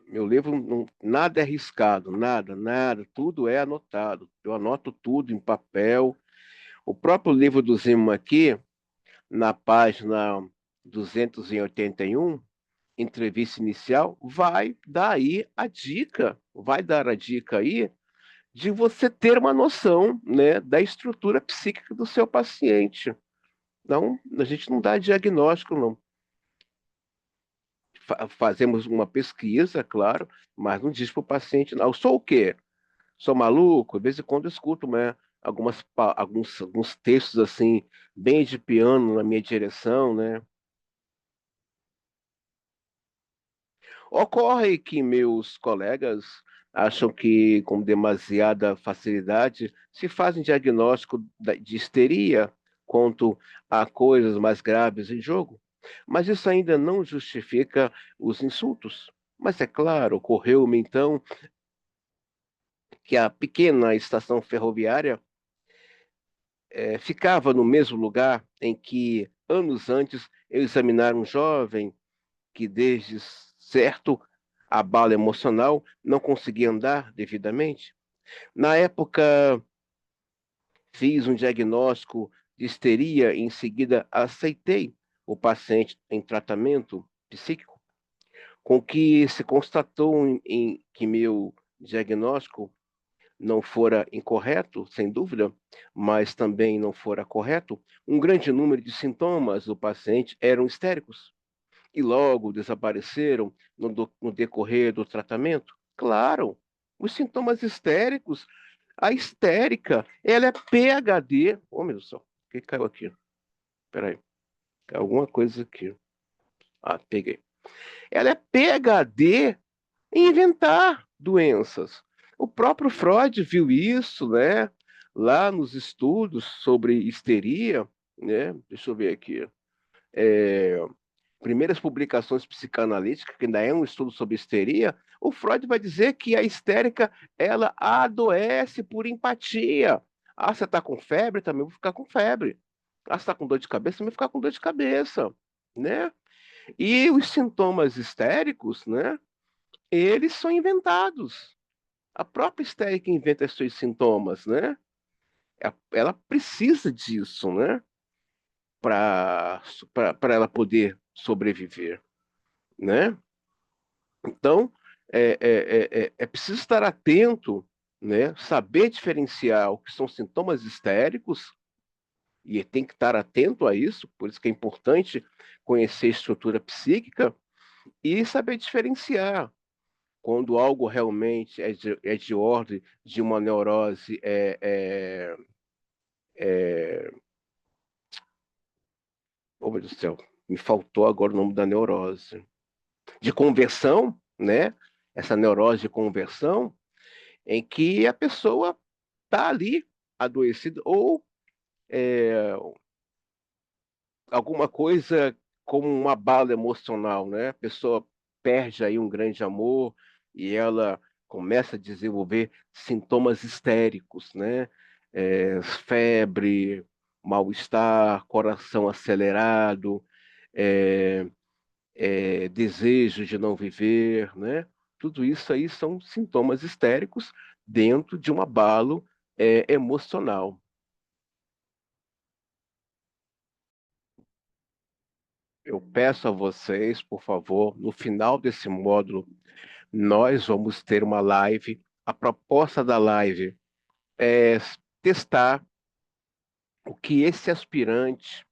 A: meu livro, nada é arriscado, nada, nada, tudo é anotado. Eu anoto tudo em papel. O próprio livro do Zimmermann aqui, na página 281, entrevista inicial, vai dar a dica aí de você ter uma noção, né, da estrutura psíquica do seu paciente. Não, a gente não dá diagnóstico, não. Fazemos uma pesquisa, claro, mas não diz para o paciente, não, eu sou o quê? Sou maluco? De vez em quando eu escuto, né, alguns textos assim, bem de piano na minha direção, né? Ocorre que meus colegas acham que, com demasiada facilidade, se fazem diagnóstico de histeria quanto a coisas mais graves em jogo. Mas isso ainda não justifica os insultos. Mas é claro, ocorreu-me então que a pequena estação ferroviária ficava no mesmo lugar em que, anos antes, eu examinara um jovem que, desde certo abalo emocional, não conseguia andar devidamente. Na época, fiz um diagnóstico de histeria e, em seguida, aceitei o paciente em tratamento psíquico, com que se constatou que meu diagnóstico não fora incorreto, sem dúvida, mas também não fora correto. Um grande número de sintomas do paciente eram histéricos e logo desapareceram no decorrer do tratamento? Claro, os sintomas histéricos, a histérica, ela é PhD. Oh, meu Deus do céu, o que caiu aqui? Peraí, caiu alguma coisa aqui. Ah, peguei. Ela é PhD em inventar doenças. O próprio Freud viu isso, né? Lá nos estudos sobre histeria, né? Deixa eu ver aqui. É, primeiras publicações psicanalíticas, que ainda é um estudo sobre histeria, o Freud vai dizer que a histérica ela adoece por empatia. Ah, você está com febre? Também vou ficar com febre. Ah, você está com dor de cabeça? Também vou ficar com dor de cabeça, né? E os sintomas histéricos, né? Eles são inventados. A própria histérica inventa os seus sintomas, né? Ela precisa disso, né? Para ela poder sobreviver, né? Então, é preciso estar atento, né? Saber diferenciar o que são sintomas histéricos, e tem que estar atento a isso, por isso que é importante conhecer a estrutura psíquica e saber diferenciar quando algo realmente é de ordem de uma neurose, oh, meu Deus do céu, me faltou agora o nome da neurose, de conversão, né? Essa neurose de conversão, em que a pessoa está ali adoecida, ou é, alguma coisa como uma bala emocional, né? A pessoa perde aí um grande amor e ela começa a desenvolver sintomas histéricos, né? Febre, mal-estar, coração acelerado, desejo de não viver, né? Tudo isso aí são sintomas histéricos dentro de um abalo emocional. Eu peço a vocês, por favor, no final desse módulo, nós vamos ter uma live. A proposta da live é testar o que esse aspirante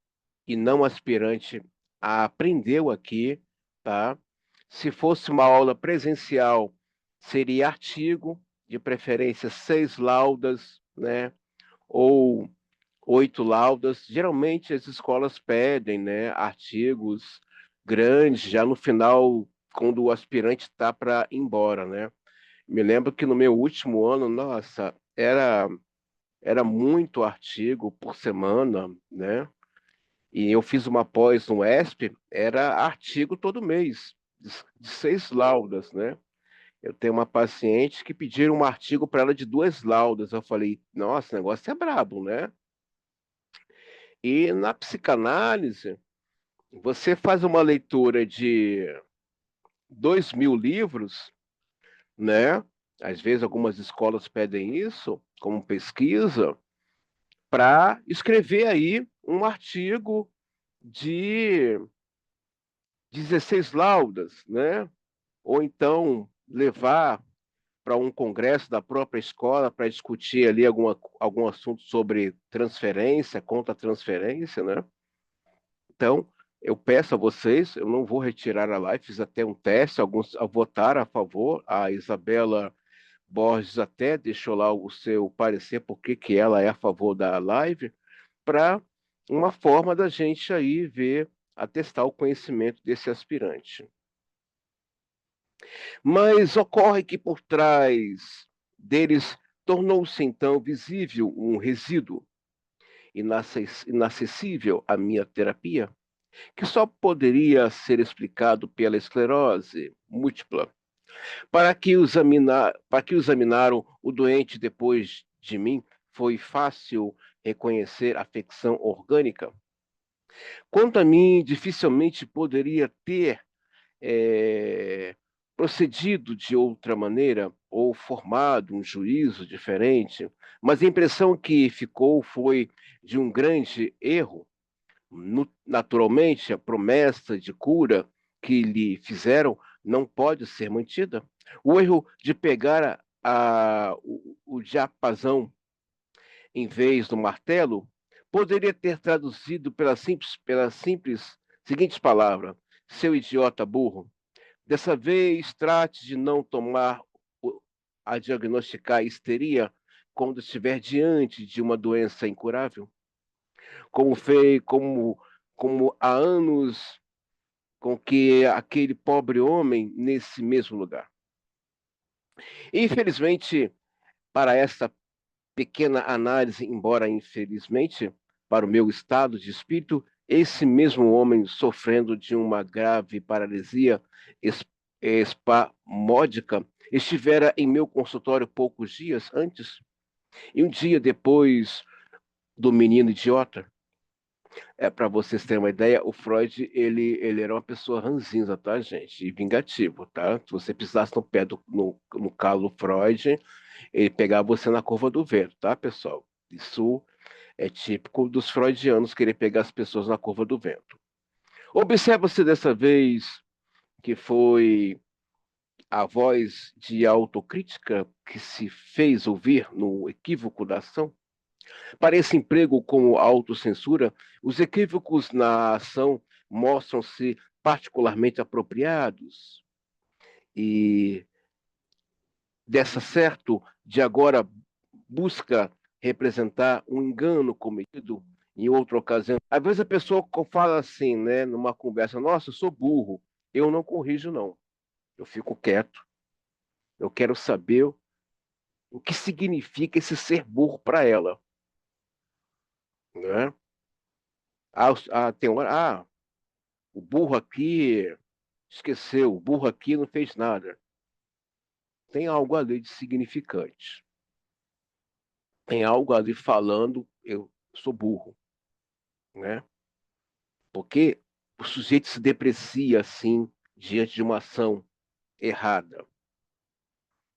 A: e não aspirante aprendeu aqui, tá? Se fosse uma aula presencial, seria artigo, de preferência 6 laudas, né? Ou 8 laudas. Geralmente as escolas pedem, né, artigos grandes já no final, quando o aspirante está para ir embora, né? Me lembro que no meu último ano, nossa, era muito artigo por semana, né? E eu fiz uma pós no ESP, era artigo todo mês, de 6 laudas, né? Eu tenho uma paciente que pediram um artigo para ela de 2 laudas. Eu falei, nossa, o negócio é brabo, né? E na psicanálise, você faz uma leitura de 2.000 livros, né? Às vezes algumas escolas pedem isso como pesquisa, para escrever aí um artigo de 16 laudas, né? Ou então levar para um congresso da própria escola para discutir ali algum assunto sobre transferência, contra-transferência, né? Então, eu peço a vocês, eu não vou retirar a live, fiz até um teste, alguns votaram a favor, a Isabela Borges até deixou lá o seu parecer, porque que ela é a favor da live, para uma forma da gente aí ver, atestar o conhecimento desse aspirante. Mas ocorre que por trás deles tornou-se então visível um resíduo inacessível à minha terapia, que só poderia ser explicado pela esclerose múltipla. Para que examinaram o doente depois de mim, foi fácil reconhecer a afecção orgânica. Quanto a mim, dificilmente poderia ter eh, procedido de outra maneira ou formado um juízo diferente, mas a impressão que ficou foi de um grande erro. Naturalmente, a promessa de cura que lhe fizeram não pode ser mantida. O erro de pegar o diapasão em vez do martelo poderia ter traduzido pela simples seguinte palavra: seu idiota burro. Dessa vez, trate de não tomar a diagnosticar histeria quando estiver diante de uma doença incurável, como fez, como há anos com que aquele pobre homem nesse mesmo lugar. Infelizmente, para essa pequena análise, embora infelizmente, para o meu estado de espírito, esse mesmo homem sofrendo de uma grave paralisia espasmódica estivera em meu consultório poucos dias antes, e um dia depois do menino idiota. Para vocês terem uma ideia, o Freud, ele era uma pessoa ranzinza, tá, gente? E vingativo, tá? Se você pisasse no pé no calo do Freud, ele pegava você na curva do vento, tá, pessoal? Isso é típico dos freudianos querer pegar as pessoas na curva do vento. Observa-se dessa vez que foi a voz de autocrítica que se fez ouvir no equívoco da ação. Para esse emprego como autocensura, os equívocos na ação mostram-se particularmente apropriados. E dessa certo, de agora busca representar um engano cometido em outra ocasião. Às vezes a pessoa fala assim, né, numa conversa: nossa, eu sou burro. Eu não corrijo, não. Eu fico quieto. Eu quero saber o que significa esse ser burro para ela, né? Tem hora, o burro aqui esqueceu, o burro aqui não fez nada. Tem algo ali de significante. Tem algo ali falando: eu sou burro, né? Porque o sujeito se deprecia assim diante de uma ação errada.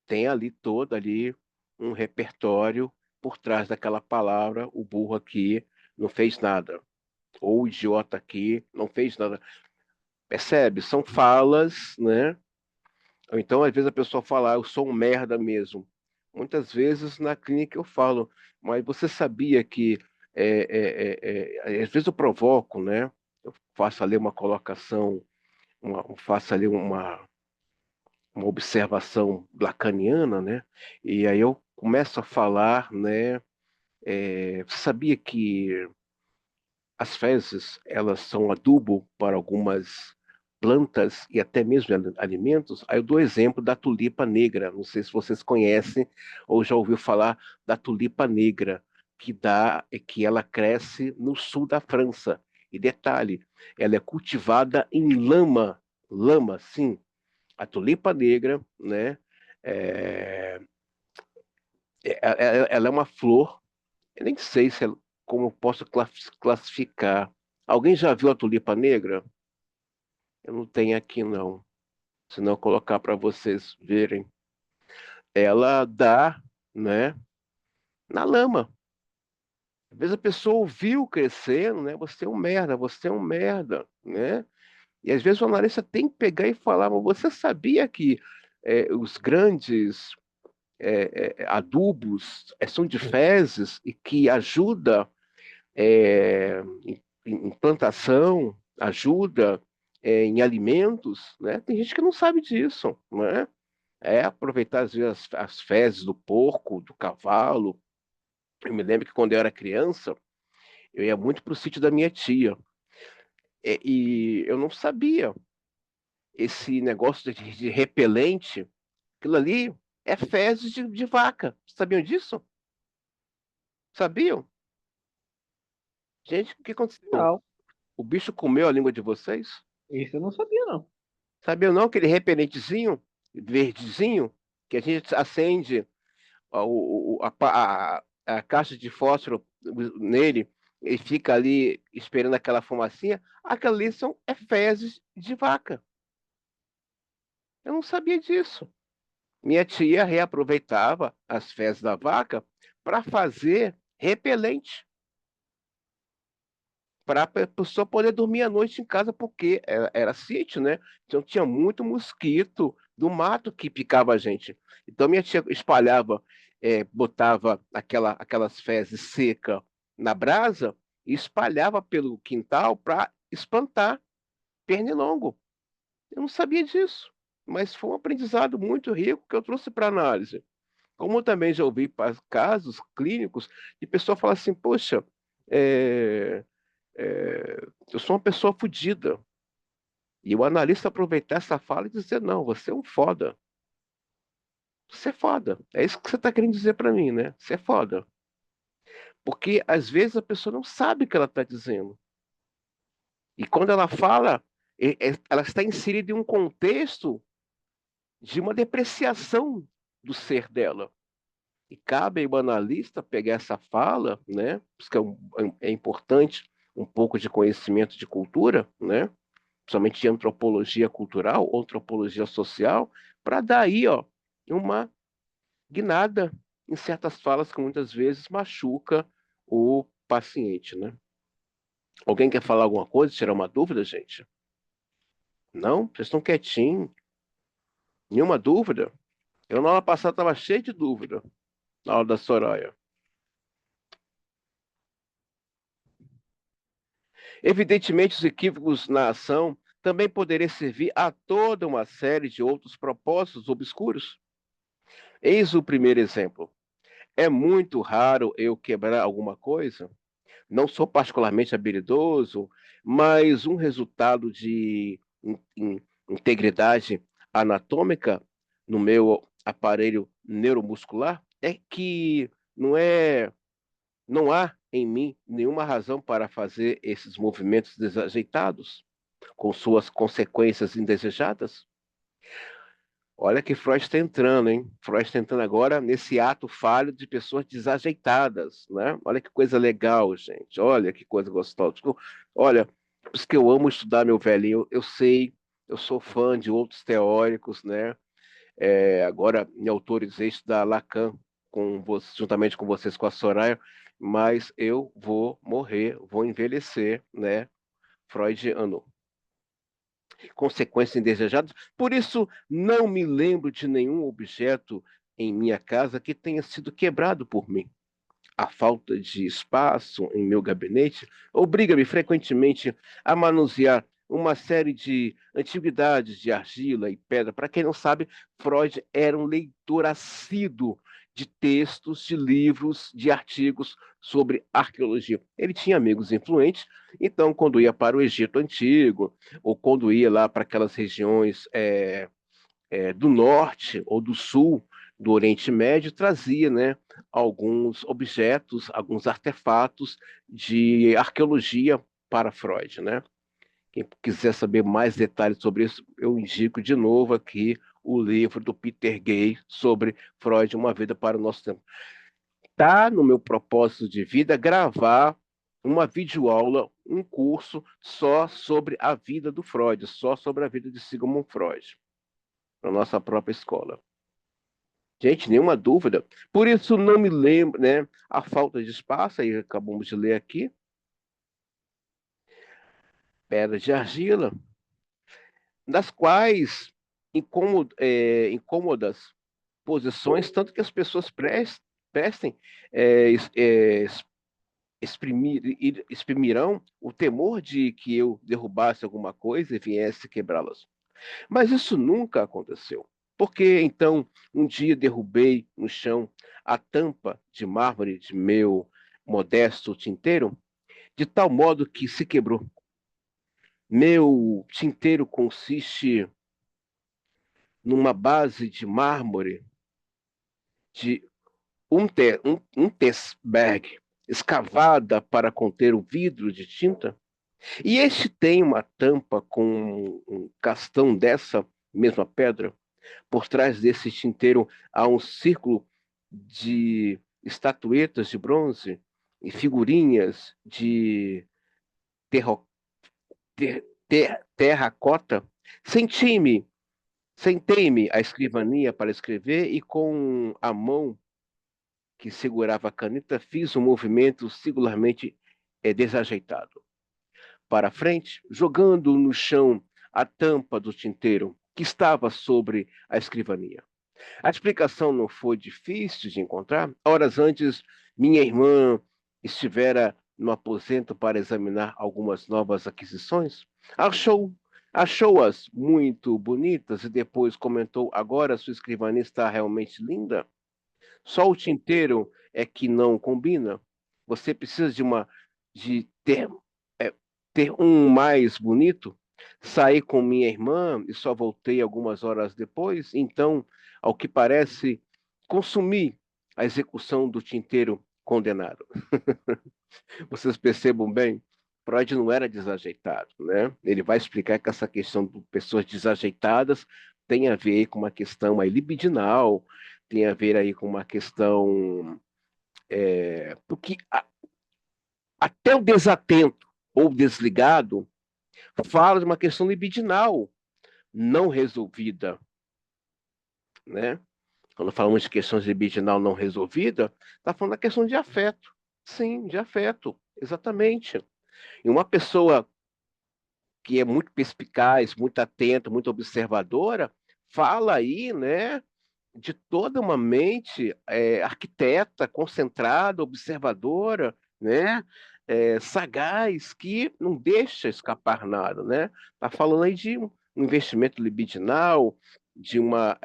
A: Tem ali todo ali um repertório por trás daquela palavra, o burro aqui não fez nada, ou o idiota aqui não fez nada. Percebe? São falas, né? Ou então, às vezes, a pessoa fala, eu sou um merda mesmo. Muitas vezes na clínica eu falo, mas você sabia que às vezes eu provoco, né? Eu faço ali uma colocação, faço ali uma observação lacaniana, né? E aí eu começo a falar, né? Você sabia que as fezes, elas são adubo para algumas plantas e até mesmo alimentos? Aí eu dou exemplo da tulipa negra. Não sei se vocês conhecem ou já ouviu falar da tulipa negra, que ela cresce no sul da França. E detalhe, ela é cultivada em lama, sim. A tulipa negra, né? é, ela é uma flor. Eu nem sei como eu posso classificar. Alguém já viu a tulipa negra? Eu não tenho aqui, não. Se não, eu colocar para vocês verem. Ela dá, né, na lama. Às vezes a pessoa ouviu crescendo, né? Você é um merda, você é um merda, né? E às vezes o analista tem que pegar e falar, mas você sabia que os grandes adubos são de fezes e que ajuda em plantação, ajuda em alimentos, né? Tem gente que não sabe disso, né? Aproveitar às vezes as fezes do porco, do cavalo. Eu me lembro que quando eu era criança, eu ia muito para o sítio da minha tia. E eu não sabia esse negócio de repelente, aquilo ali é fezes de vaca. Sabiam disso? Sabiam? Gente, o que aconteceu?
B: Legal.
A: O bicho comeu a língua de vocês?
B: Isso eu não sabia, não.
A: Sabiam não aquele repelentezinho, verdezinho, que a gente acende a caixa de fósforo nele e fica ali esperando aquela fumacinha? Aquilo ali é fezes de vaca. Eu não sabia disso. Minha tia reaproveitava as fezes da vaca para fazer repelente, para a pessoa poder dormir à noite em casa, porque era sítio, né? Então tinha muito mosquito do mato que picava a gente. Então minha tia espalhava, botava aquelas fezes secas na brasa e espalhava pelo quintal para espantar pernilongo. Eu não sabia disso, mas foi um aprendizado muito rico que eu trouxe para análise. Como eu também já ouvi casos clínicos de pessoa falar assim, poxa, é, eu sou uma pessoa fodida. E o analista aproveitar essa fala e dizer, não, você é um foda. Você é foda. É isso que você está querendo dizer para mim, né? Você é foda. Porque às vezes a pessoa não sabe o que ela está dizendo. E quando ela fala, ela está inserida em um contexto de uma depreciação do ser dela. E cabe ao analista pegar essa fala, né? Por isso que é importante um pouco de conhecimento de cultura, né? Principalmente de antropologia cultural ou antropologia social, para dar aí, ó, uma guinada em certas falas que muitas vezes machuca o paciente, né? Alguém quer falar alguma coisa, tirar uma dúvida, gente? Não? Vocês estão quietinhos? Nenhuma dúvida? Eu na aula passada estava cheio de dúvida, na aula da Soraya. Evidentemente, os equívocos na ação também poderiam servir a toda uma série de outros propósitos obscuros. Eis o primeiro exemplo. É muito raro eu quebrar alguma coisa. Não sou particularmente habilidoso, mas um resultado de integridade anatômica no meu aparelho neuromuscular é que não há em mim nenhuma razão para fazer esses movimentos desajeitados, com suas consequências indesejadas. Olha que Freud está entrando, hein? Freud está entrando agora nesse ato falho de pessoas desajeitadas, né? Olha que coisa legal, gente. Olha que coisa gostosa. Olha, por isso que eu amo estudar, meu velhinho. Eu sei, eu sou fã de outros teóricos, né? Agora me autorizei a estudar Lacan juntamente com vocês, com a Soraya, mas eu vou morrer, vou envelhecer, né? Freudiano. Consequências indesejadas. Por isso, não me lembro de nenhum objeto em minha casa que tenha sido quebrado por mim. A falta de espaço em meu gabinete obriga-me frequentemente a manusear uma série de antiguidades de argila e pedra. Para quem não sabe, Freud era um leitor assíduo de textos, de livros, de artigos sobre arqueologia. Ele tinha amigos influentes, então, quando ia para o Egito Antigo, ou quando ia lá para aquelas regiões do norte ou do sul do Oriente Médio, trazia, né, alguns objetos, alguns artefatos de arqueologia para Freud, né? Quem quiser saber mais detalhes sobre isso, eu indico de novo aqui o livro do Peter Gay sobre Freud, Uma Vida para o Nosso Tempo. Está no meu propósito de vida gravar uma videoaula, um curso só sobre a vida do Freud, só sobre a vida de Sigmund Freud, na nossa própria escola. Gente, nenhuma dúvida. Por isso não me lembro, né? A falta de espaço, aí acabamos de ler aqui. Pedras de argila, das quais incômodas posições, tanto que as pessoas prestem, exprimirão o temor de que eu derrubasse alguma coisa e viesse quebrá-las. Mas isso nunca aconteceu. Porque então um dia derrubei no chão a tampa de mármore de meu modesto tinteiro, de tal modo que se quebrou. Meu tinteiro consiste numa base de mármore de Untersberg, escavada para conter o vidro de tinta. E este tem uma tampa com um castão dessa mesma pedra. Por trás desse tinteiro há um círculo de estatuetas de bronze e figurinhas de terro, terracota. Senti-me, Sentei-me à escrivania para escrever e com a mão que segurava a caneta fiz um movimento singularmente desajeitado. Para frente, jogando no chão a tampa do tinteiro que estava sobre a escrivania. A explicação não foi difícil de encontrar. Horas antes, minha irmã estivera no aposento para examinar algumas novas aquisições. Achou, Achou-as muito bonitas e depois comentou: agora sua escrivania está realmente linda. Só o tinteiro é que não combina. Você precisa de ter um mais bonito. Saí com minha irmã e só voltei algumas horas depois. Então, ao que parece, consumi a execução do tinteiro condenado. Vocês percebam bem, Freud não era desajeitado, né? Ele vai explicar que essa questão de pessoas desajeitadas tem a ver com uma questão aí libidinal, tem a ver aí com uma questão do que até o desatento ou desligado fala de uma questão libidinal não resolvida, né? Quando falamos de questões libidinal não resolvida, está falando da questão de afeto. Sim, de afeto, exatamente. E uma pessoa que é muito perspicaz, muito atenta, muito observadora, fala aí, né, de toda uma mente arquiteta, concentrada, observadora, né, sagaz, que não deixa escapar nada, né? Tá falando aí de um investimento libidinal, de uma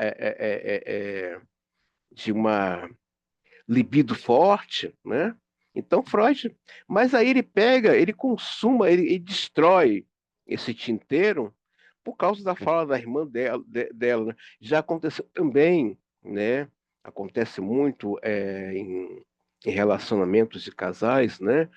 A: libido forte, né? Então Freud, mas aí ele pega, ele consuma, ele destrói esse tinteiro por causa da fala da irmã dela, né? Já aconteceu também, né? Acontece muito em relacionamentos de casais, né?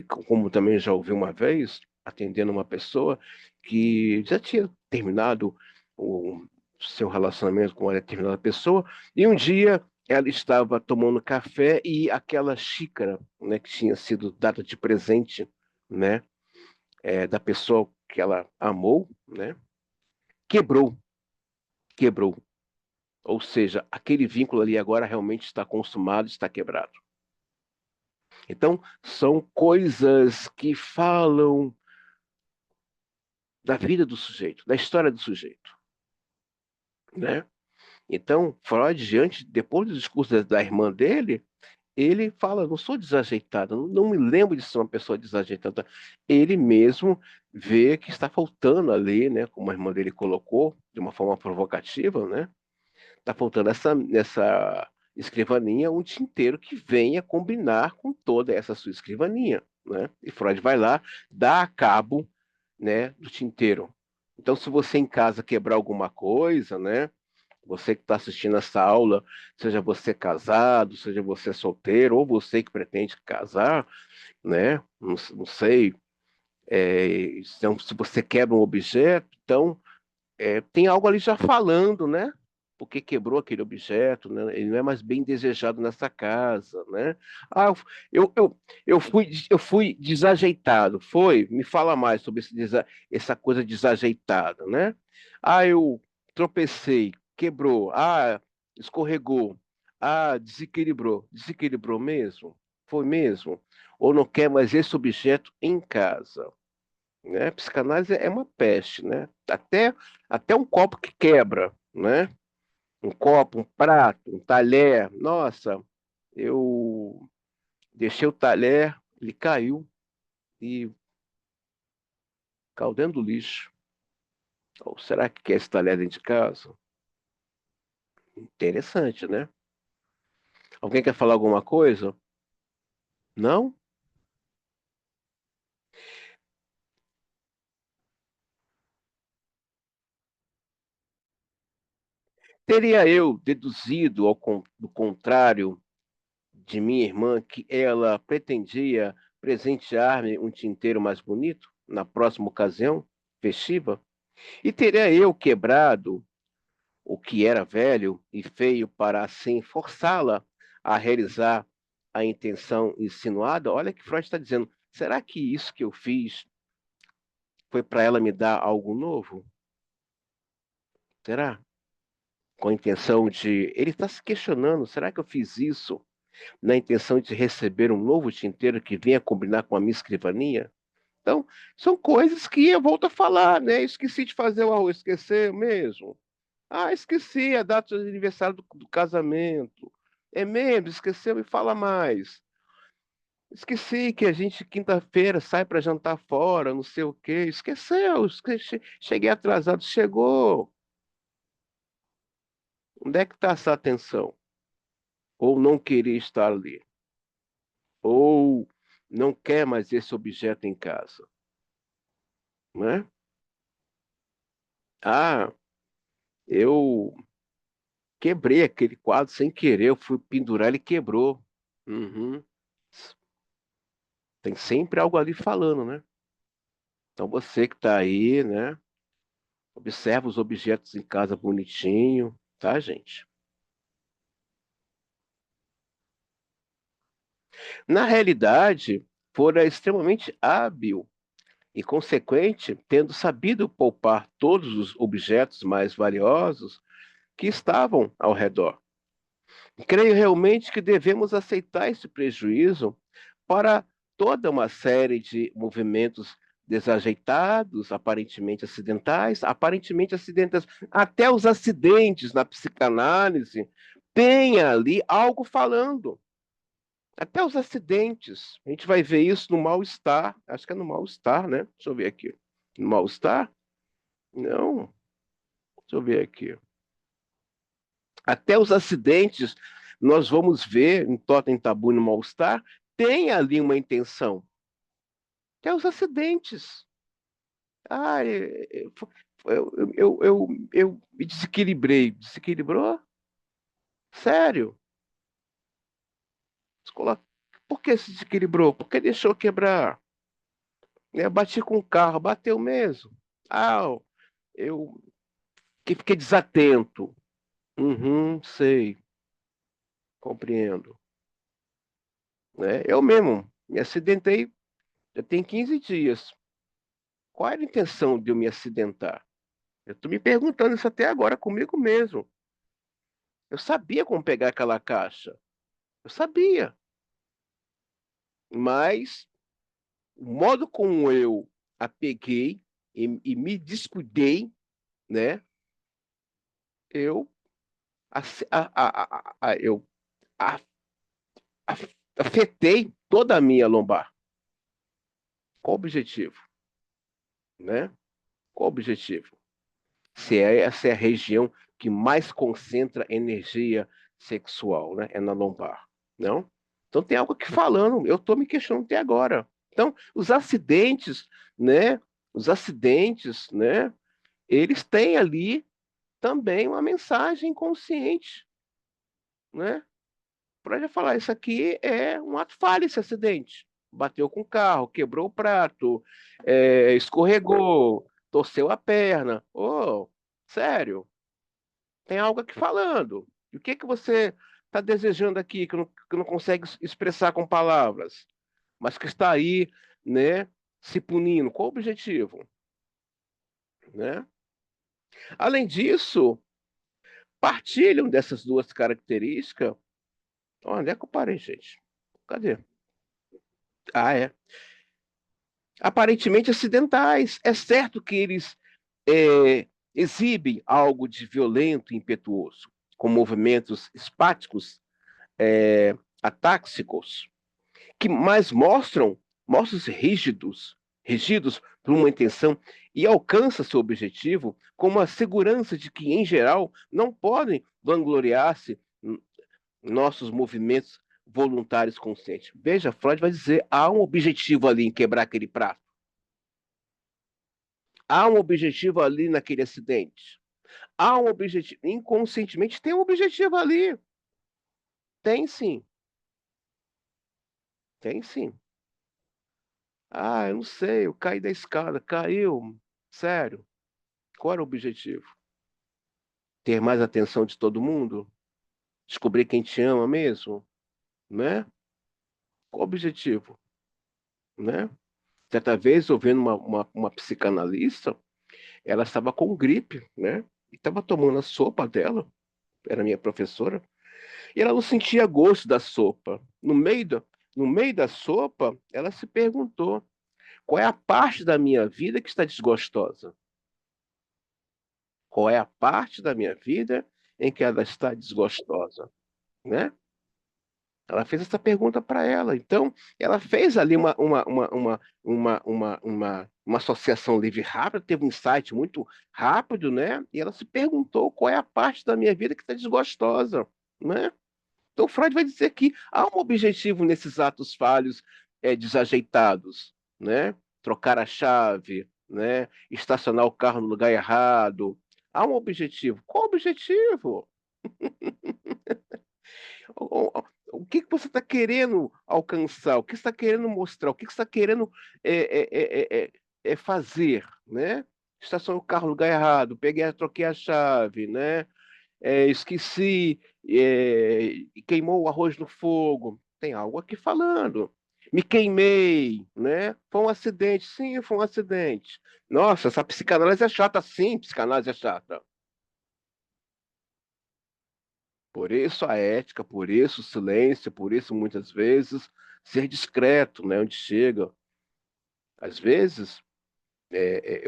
A: Como também já ouvi uma vez, atendendo uma pessoa que já tinha terminado o seu relacionamento com uma determinada pessoa, e um dia ela estava tomando café e aquela xícara, né, que tinha sido dada de presente, né, da pessoa que ela amou, né? Quebrou, quebrou. Ou seja, aquele vínculo ali agora realmente está consumado, está quebrado. Então, são coisas que falam da vida do sujeito, da história do sujeito, né? Então, Freud, depois do discurso da irmã dele, ele fala, não sou desajeitado, não me lembro de ser uma pessoa desajeitada. Ele mesmo vê que está faltando ali, né, como a irmã dele colocou, de uma forma provocativa, né? Está faltando nessa escrivaninha um tinteiro que venha combinar com toda essa sua escrivaninha, né? E Freud vai lá, dá a cabo, né, do tinteiro. Então, se você em casa quebrar alguma coisa, né, você que está assistindo essa aula, seja você casado, seja você solteiro, ou você que pretende casar, né? Não sei. Então, se você quebra um objeto, então tem algo ali já falando, né? Porque quebrou aquele objeto, né? Ele não é mais bem desejado nessa casa, né? Ah, eu fui desajeitado. Foi? Me fala mais sobre essa coisa desajeitada, né? Ah, eu tropecei, quebrou. Ah, escorregou. Ah, desequilibrou. Desequilibrou mesmo? Foi mesmo? Ou não quer mais esse objeto em casa? Né? Psicanálise é uma peste, né? Até um copo que quebra, né? Um copo, um prato, um talher. Nossa, eu deixei o talher, ele caiu e caiu dentro do lixo. Ou será que quer esse talher dentro de casa? Interessante, né? Alguém quer falar alguma coisa? Não? Teria eu deduzido, do contrário, de minha irmã que ela pretendia presentear-me um tinteiro mais bonito na próxima ocasião festiva? E teria eu quebrado o que era velho e feio para assim forçá-la a realizar a intenção insinuada? Olha que Freud está dizendo. Será que isso que eu fiz foi para ela me dar algo novo? Será? Com a intenção de. Ele está se questionando: será que eu fiz isso na intenção de receber um novo tinteiro que venha combinar com a minha escrivaninha? Então, são coisas que eu volto a falar, né? Esqueci de fazer o arroz, esqueceu mesmo. Ah, esqueci a data de aniversário do casamento. É mesmo, esqueceu, me fala mais. Esqueci que a gente quinta-feira sai para jantar fora, não sei o quê. Esqueceu, cheguei atrasado, chegou. Onde é que está essa atenção? Ou não queria estar ali? Ou não quer mais esse objeto em casa, né? Ah, eu quebrei aquele quadro sem querer, eu fui pendurar, ele quebrou. Uhum. Tem sempre algo ali falando, né? Então você que está aí, né? Observa os objetos em casa bonitinho, tá, gente? Na realidade, fora extremamente hábil e consequente, tendo sabido poupar todos os objetos mais valiosos que estavam ao redor. Creio realmente que devemos aceitar esse prejuízo para toda uma série de movimentos desajeitados, aparentemente acidentais, até os acidentes na psicanálise tem ali algo falando. Até os acidentes. A gente vai ver isso no mal-estar. Acho que é no mal-estar, né? Deixa eu ver aqui. No mal-estar? Não. Deixa eu ver aqui. Até os acidentes, nós vamos ver em Totem Tabu e no Mal-Estar, tem ali uma intenção. Até os acidentes. Ah, eu me desequilibrei. Desequilibrou? Sério? Por que se desequilibrou? Porque deixou quebrar. Eu bati com o carro, bateu mesmo. Ah, eu que fiquei desatento. Uhum, sei, compreendo. Eu mesmo me acidentei, já tem 15 dias. Qual era a intenção de eu me acidentar? Eu estou me perguntando isso até agora comigo mesmo. Eu sabia como pegar aquela caixa. Eu sabia. Mas o modo como eu a peguei e me descuidei, né? Eu, eu a- afetei toda a minha lombar. Qual o objetivo? Né? Qual o objetivo? Se é essa é a região que mais concentra energia sexual, né? É na lombar, não? Então tem algo aqui falando, eu estou me questionando até agora. Então, os acidentes, né? Os acidentes, né? Eles têm ali também uma mensagem consciente, né? Para falar, isso aqui é um ato falho, esse acidente. Bateu com o carro, quebrou o prato, escorregou, torceu a perna. Oh, sério, tem algo aqui falando. E o que que você está desejando aqui que não consegue expressar com palavras, mas que está aí, né, se punindo? Qual o objetivo, né? Além disso, partilham dessas duas características. Onde é que eu parei, gente? Cadê? Ah, é. Aparentemente acidentais. É certo que eles exibem algo de violento e impetuoso, com movimentos espáticos, atáxicos, que mais mostram-se rígidos por uma intenção e alcança seu objetivo com uma segurança de que, em geral, não podem vangloriar-se nossos movimentos voluntários conscientes. Veja, Freud vai dizer, há um objetivo ali em quebrar aquele prato. Há um objetivo ali naquele acidente. Há um objetivo. Inconscientemente tem um objetivo ali. Tem sim. Tem sim. Ah, eu não sei, eu caí da escada. Caiu. Sério. Qual era o objetivo? Ter mais atenção de todo mundo? Descobrir quem te ama mesmo? Né? Qual o objetivo? Né? Certa vez, eu vendo uma psicanalista, ela estava com gripe, né? E estava tomando a sopa dela, era minha professora, e ela não sentia gosto da sopa. No meio da sopa, ela se perguntou: qual é a parte da minha vida que está desgostosa? Qual é a parte da minha vida em que ela está desgostosa, né? Ela fez essa pergunta para ela. Então, ela fez ali uma associação livre rápida, teve um insight muito rápido, né? E ela se perguntou qual é a parte da minha vida que está desgostosa, né? Então, Freud vai dizer que há um objetivo nesses atos falhos, desajeitados, né? Trocar a chave, né? Estacionar o carro no lugar errado. Há um objetivo. Qual o objetivo? O que que você está querendo alcançar? O que você está querendo mostrar? O que você está querendo fazer, né? Estacionei o carro no lugar errado, troquei a chave, né? Esqueci, e queimou o arroz no fogo. Tem algo aqui falando. Me queimei, né? Foi um acidente. Sim, foi um acidente. Nossa, essa psicanálise é chata. Sim, psicanálise é chata. Por isso a ética, por isso o silêncio, por isso muitas vezes ser discreto, né? Onde chega. Às vezes,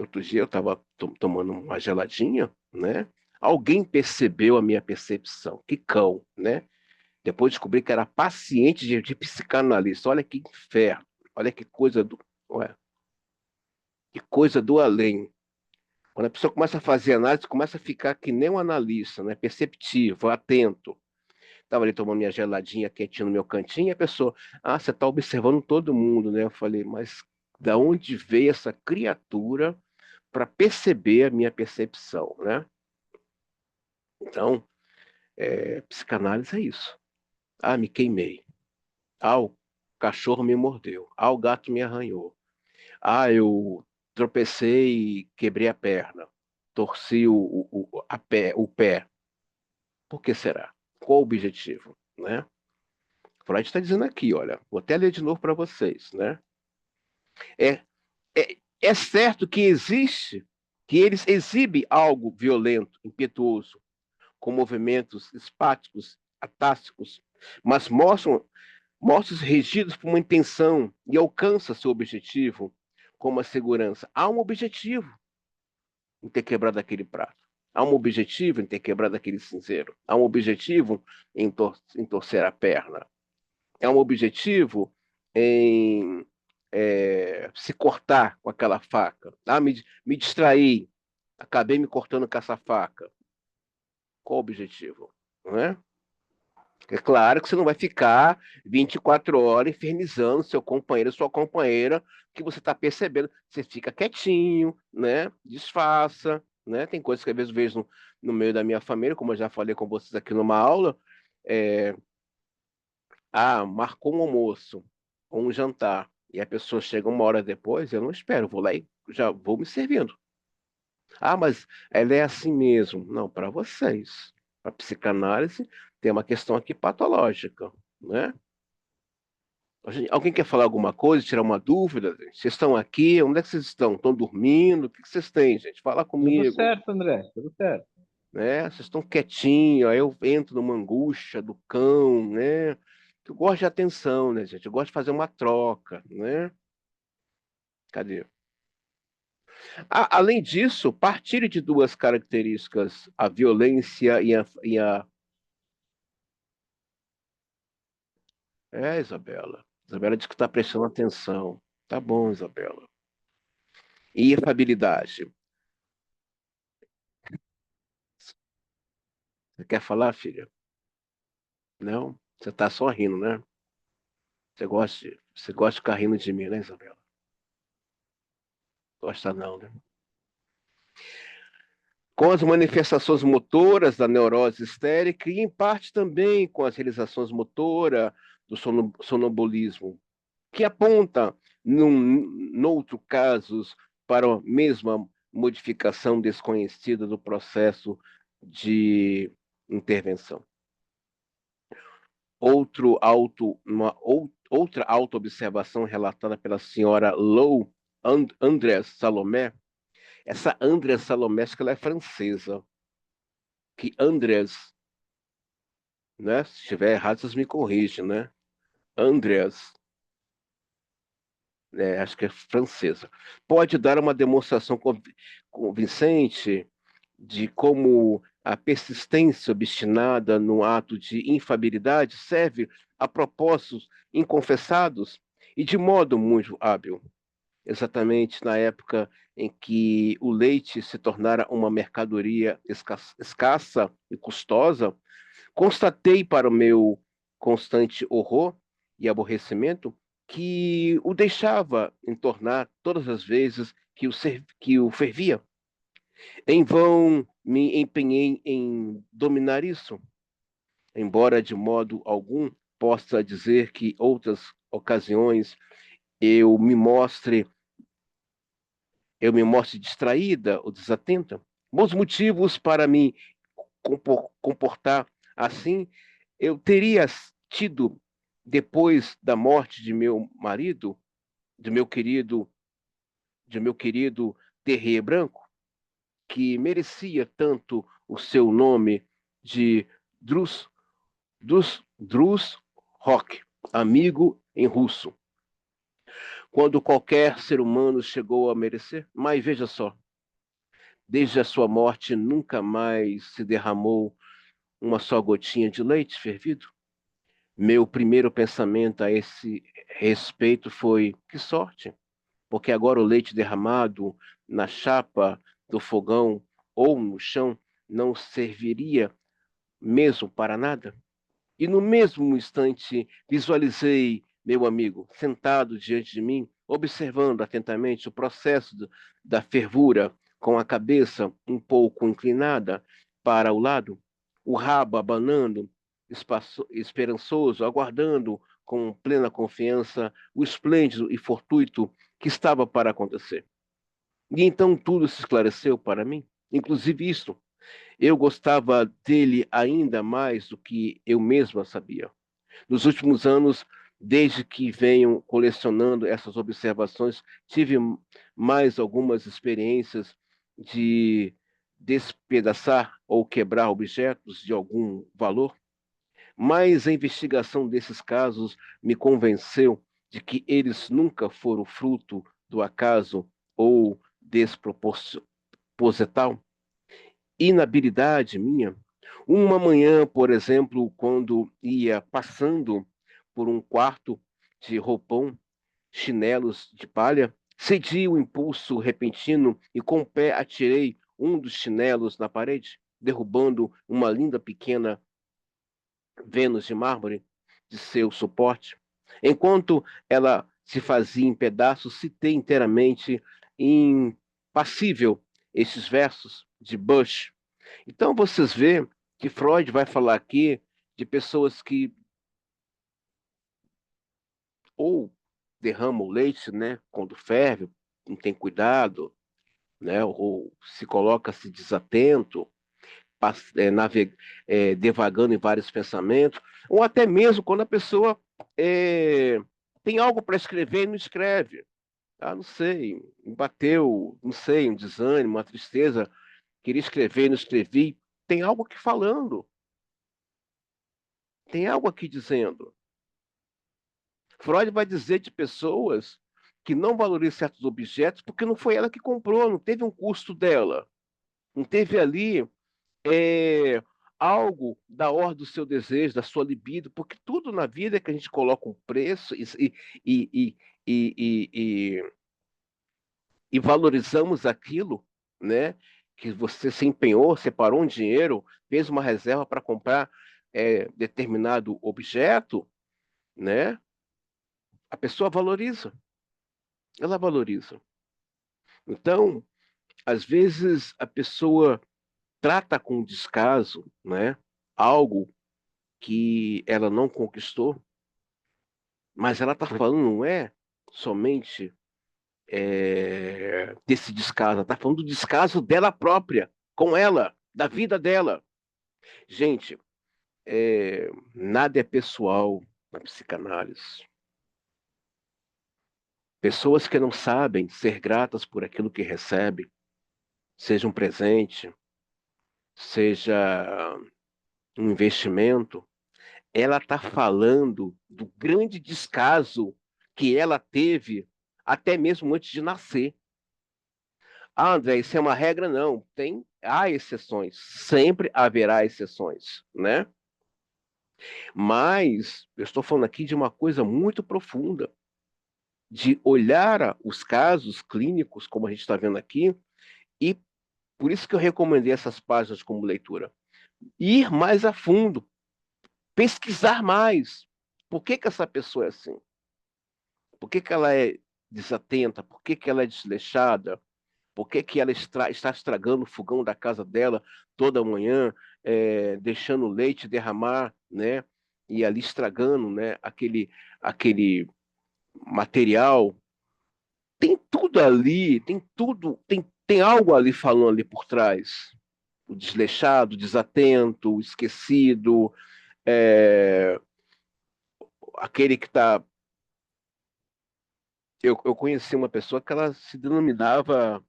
A: outro dia eu estava tomando uma geladinha, né? Alguém percebeu a minha percepção. Que cão, né? Depois descobri que era paciente de psicanalista. Olha que inferno. Olha que coisa do. Ué, que coisa do além. Quando a pessoa começa a fazer análise, começa a ficar que nem um analista, né? Perceptivo, atento. Estava ali tomando minha geladinha quietinha no meu cantinho, e a pessoa, você está observando todo mundo, né? Eu falei, mas da onde veio essa criatura para perceber a minha percepção, né? Então, psicanálise é isso. Me queimei. O cachorro me mordeu. O gato me arranhou. Eu tropecei e quebrei a perna. Torci o pé. Por que será? Qual o objetivo, né? Freud está dizendo aqui, olha, vou até ler de novo para vocês, né? É, É certo que eles exibem algo violento, impetuoso, com movimentos espáticos, atáxicos, mas mostram-se regidos por uma intenção e alcançam seu objetivo com uma segurança. Há um objetivo em ter quebrado aquele prato. Há um objetivo em ter quebrado aquele cinzeiro. Há um objetivo em torcer a perna. Há um objetivo em se cortar com aquela faca. Ah, me distraí, acabei me cortando com essa faca. Qual o objetivo? Não é? É claro que você não vai ficar 24 horas infernizando seu companheiro, sua companheira, que você está percebendo. Você fica quietinho, né? Disfarça, né? Tem coisas que às vezes eu vejo no meio da minha família, como eu já falei com vocês aqui numa aula. É, marcou um almoço ou um jantar, e a pessoa chega uma hora depois, eu não espero, vou lá e já vou me servindo. Ah, mas ela é assim mesmo. Não, para vocês. Para psicanálise, tem uma questão aqui patológica, né? Alguém quer falar alguma coisa, tirar uma dúvida? Gente? Vocês estão aqui? Onde é que vocês estão? Estão dormindo? O que que vocês têm, gente? Fala
B: Tudo
A: comigo,
B: certo, André, tudo certo.
A: né? Vocês estão quietinhos, aí eu entro numa angústia do cão, né? Eu gosto de atenção, né, gente? Eu gosto de fazer uma troca, né? Cadê? Além disso, partilhe de duas características, a violência e a... É, Isabela. Isabela diz que está prestando atenção. Tá bom, Isabela. E afabilidade. Você quer falar, filha? Não? Você está só rindo, né? Você gosta de ficar rindo de mim, né, Isabela? Gosta não, né? Com as manifestações motoras da neurose histérica e, em parte, também com as realizações motoras do sonambulismo, que aponta, noutro casos, para a mesma modificação desconhecida do processo de intervenção. Outra autoobservação relatada pela senhora Lou Andrés Salomé. Essa Andrés Salomé, acho que ela é francesa. Que Andrés, né? Se estiver errado, vocês me corrigem, né? Andrés, acho que é francesa. Pode dar uma demonstração convincente de como a persistência obstinada no ato de infabilidade serve a propósitos inconfessados e de modo muito hábil. Exatamente na época em que o leite se tornara uma mercadoria escassa e custosa, constatei para o meu constante horror e aborrecimento que o deixava entornar todas as vezes que o fervia. Em vão me empenhei em dominar isso, embora de modo algum possa dizer que outras ocasiões eu me mostre eu me mostre distraída ou desatenta. Bons motivos para me comportar assim eu teria tido depois da morte de meu marido, de meu querido, Terrier Branco, que merecia tanto o seu nome de Drus, Drus Rock, amigo em russo, quando qualquer ser humano chegou a merecer. Mas veja só, desde a sua morte nunca mais se derramou uma só gotinha de leite fervido. Meu primeiro pensamento a esse respeito foi: que sorte, porque agora o leite derramado na chapa do fogão ou no chão não serviria mesmo para nada. E no mesmo instante visualizei meu amigo sentado diante de mim, observando atentamente o processo da fervura, com a cabeça um pouco inclinada para o lado, o rabo abanando, esperançoso, aguardando com plena confiança o esplêndido e fortuito que estava para acontecer. E então tudo se esclareceu para mim, inclusive isto. Eu gostava dele ainda mais do que eu mesma sabia. Nos últimos anos, desde que venho colecionando essas observações, tive mais algumas experiências de despedaçar ou quebrar objetos de algum valor, mas a investigação desses casos me convenceu de que eles nunca foram fruto do acaso ou desproposital, inabilidade minha. Uma manhã, por exemplo, quando ia passando por um quarto de roupão, chinelos de palha, cedi o impulso repentino e com o pé atirei um dos chinelos na parede, derrubando uma linda pequena Vênus de mármore de seu suporte. Enquanto ela se fazia em pedaços, citei inteiramente impassível esses versos de Bush. Então vocês veem que Freud vai falar aqui de pessoas que ou derramam leite, né, quando ferve, não tem cuidado, né, ou se coloca-se desatento, devagando em vários pensamentos, ou até mesmo quando a pessoa é, tem algo para escrever e não escreve. Ah, não sei, me bateu, não sei, um desânimo, uma tristeza, queria escrever e não escrevi. Tem algo aqui falando, tem algo aqui dizendo. Freud vai dizer de pessoas que não valorizam certos objetos porque não foi ela que comprou, não teve um custo dela, não teve ali é, algo da ordem do seu desejo, da sua libido, porque tudo na vida é que a gente coloca um preço e, e, e, e, e valorizamos aquilo, né? Que você se empenhou, separou um dinheiro, fez uma reserva para comprar determinado objeto, né? A pessoa valoriza, ela valoriza. Então, às vezes a pessoa trata com descaso, né? Algo que ela não conquistou, mas ela está falando não é somente desse descaso, ela está falando do descaso dela própria, com ela, da vida dela. Gente, nada é pessoal na psicanálise. Pessoas que não sabem ser gratas por aquilo que recebem, seja um presente, seja um investimento, ela está falando do grande descaso que ela teve até mesmo antes de nascer. Ah, André, isso é uma regra? Não. Há exceções. Sempre haverá exceções, né? Mas eu estou falando aqui de uma coisa muito profunda, de olhar os casos clínicos, como a gente está vendo aqui, e por isso que eu recomendei essas páginas como leitura. Ir mais a fundo, pesquisar mais. Por que que essa pessoa é assim? Por que que ela é desatenta? Por que que ela é desleixada? Por que que ela está estragando o fogão da casa dela toda manhã, deixando o leite derramar, né? E ali estragando, né? Aquele material. Tem tudo ali, tem tudo, tem algo ali falando ali por trás. O desleixado, o desatento, o esquecido, é, aquele que está. Eu conheci uma pessoa que ela se denominava.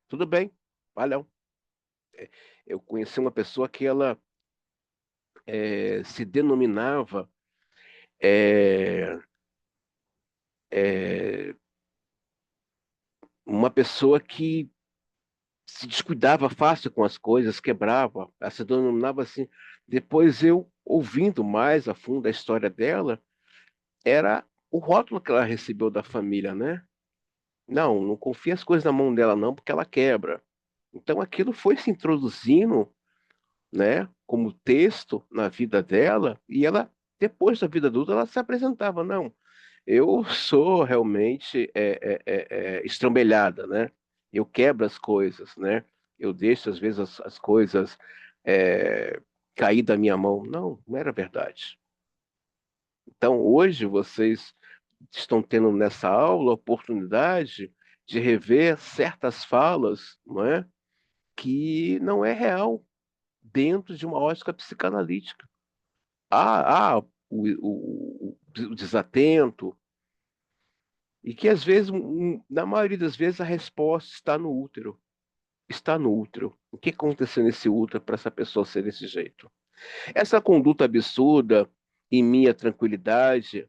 A: Tudo bem, valeu. Eu conheci uma pessoa que ela se denominava é, é, uma pessoa que se descuidava fácil com as coisas, quebrava, ela se denominava assim. Depois eu, ouvindo mais a fundo a história dela, era o rótulo que ela recebeu da família, né? Não, não confia as coisas na mão dela não, porque ela quebra. Então aquilo foi se introduzindo, né, como texto na vida dela, e ela, depois da vida adulta, ela se apresentava, não, eu sou realmente estrambelhada, né? Eu quebro as coisas, né? Eu deixo, às vezes, as coisas é, cair da minha mão. Não, não era verdade. Então, hoje, vocês estão tendo nessa aula a oportunidade de rever certas falas, não é? Que não é real. dentro de uma ótica psicanalítica. Há o desatento, e que às vezes, na maioria das vezes, a resposta está no útero. Está no útero. O que aconteceu nesse útero para essa pessoa ser desse jeito? Essa conduta absurda e minha tranquilidade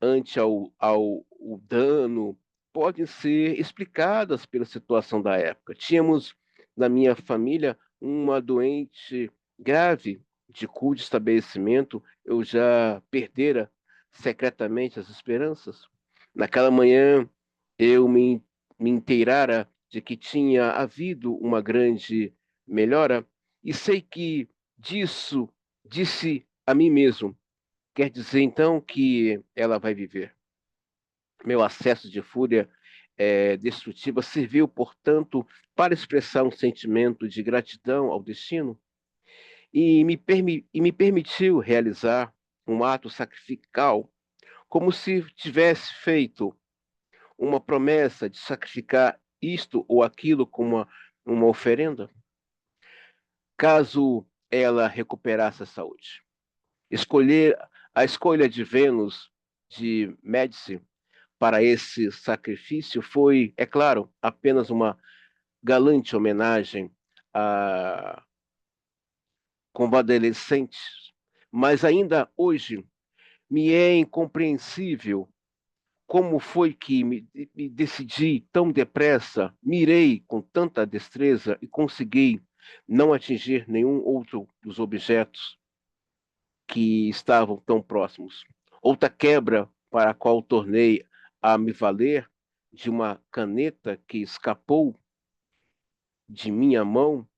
A: ante o dano podem ser explicadas pela situação da época. Tínhamos na minha família uma doente grave, de cujo estabelecimento eu já perdera secretamente as esperanças. Naquela manhã eu me inteirara de que tinha havido uma grande melhora e sei que disso disse a mim mesmo: quer dizer então que ela vai viver. Meu acesso de fúria destrutiva serviu, portanto, para expressar um sentimento de gratidão ao destino e me permitiu realizar um ato sacrificial, como se tivesse feito uma promessa de sacrificar isto ou aquilo como uma oferenda, caso ela recuperasse a saúde. Escolher a escolha de Vênus de Médici para esse sacrifício foi, é claro, apenas uma galante homenagem a convalescentes, mas ainda hoje me é incompreensível como foi que me decidi tão depressa, mirei com tanta destreza e consegui não atingir nenhum outro dos objetos que estavam tão próximos. Outra quebra para a qual tornei a me valer de uma caneta que escapou de minha mão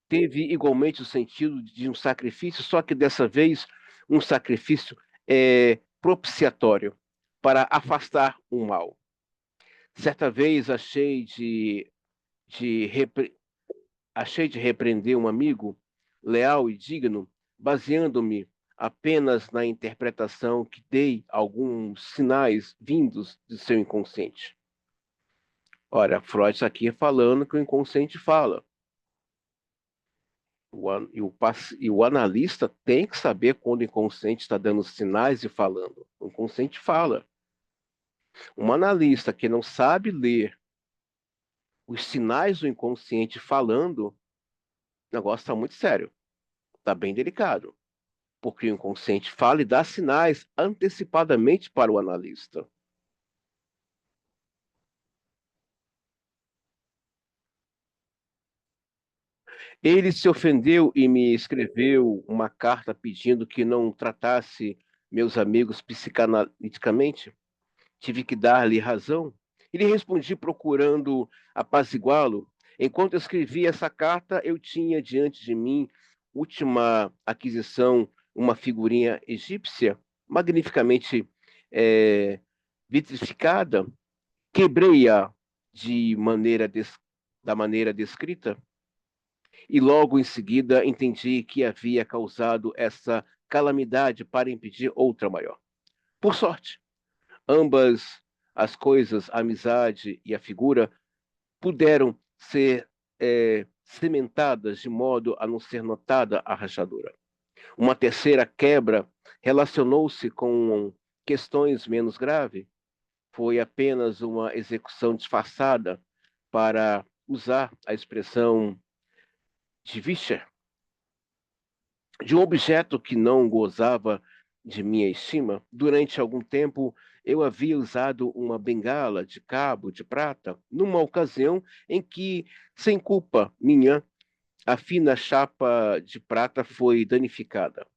A: teve igualmente o sentido de um sacrifício, só que dessa vez um sacrifício propiciatório para afastar o mal. Certa vez de, repre, achei de repreender um amigo leal e digno, baseando-me apenas na interpretação que dei a alguns sinais vindos de seu inconsciente. Ora, Freud está aqui falando que o inconsciente fala. E o analista tem que saber quando o inconsciente está dando sinais e falando. O inconsciente fala. Um analista que não sabe ler os sinais do inconsciente falando, o negócio está muito sério. Está bem delicado. Porque o inconsciente fala e dá sinais antecipadamente para o analista. Ele se ofendeu e me escreveu uma carta pedindo que não tratasse meus amigos psicanaliticamente. Tive que dar-lhe razão. E lhe respondi procurando apaziguá-lo. Enquanto eu escrevia essa carta, eu tinha diante de mim, última aquisição, uma figurinha egípcia, magnificamente é, vitrificada. Quebrei-a da maneira descrita e logo em seguida entendi que havia causado essa calamidade para impedir outra maior. Por sorte, ambas as coisas, a amizade e a figura, puderam ser cimentadas de modo a não ser notada a rachadura. Uma terceira quebra relacionou-se com questões menos graves. Foi apenas uma execução disfarçada para usar a expressão de Vischer, de um objeto que não gozava de minha estima. Durante algum tempo, eu havia usado uma bengala de cabo de prata numa ocasião em que, sem culpa minha, a fina chapa de prata foi danificada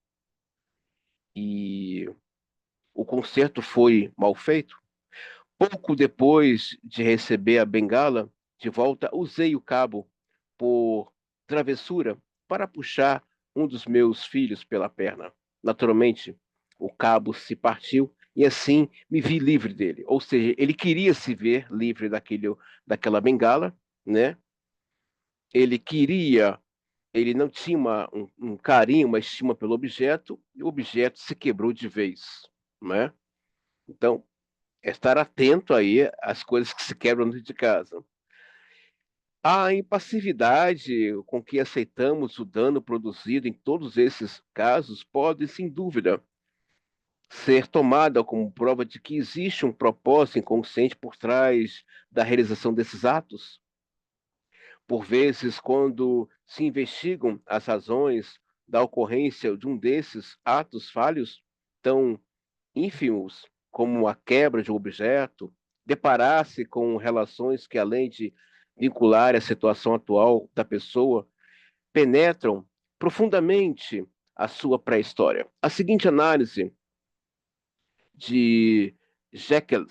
A: e o conserto foi mal feito. Pouco depois de receber a bengala de volta, usei o cabo por travessura para puxar um dos meus filhos pela perna. Naturalmente, o cabo se partiu e assim me vi livre dele. Ou seja, ele queria se ver livre daquela bengala, né? Ele queria, ele não tinha um carinho, uma estima pelo objeto, e o objeto se quebrou de vez, né? Então, é estar atento aí às coisas que se quebram dentro de casa. A impassividade com que aceitamos o dano produzido em todos esses casos pode, sem dúvida, ser tomada como prova de que existe um propósito inconsciente por trás da realização desses atos. Por vezes, quando se investigam as razões da ocorrência de um desses atos falhos, tão ínfimos como a quebra de um objeto, deparar-se com relações que, além de vincular a situação atual da pessoa, penetram profundamente a sua pré-história. A seguinte análise de Jekyll,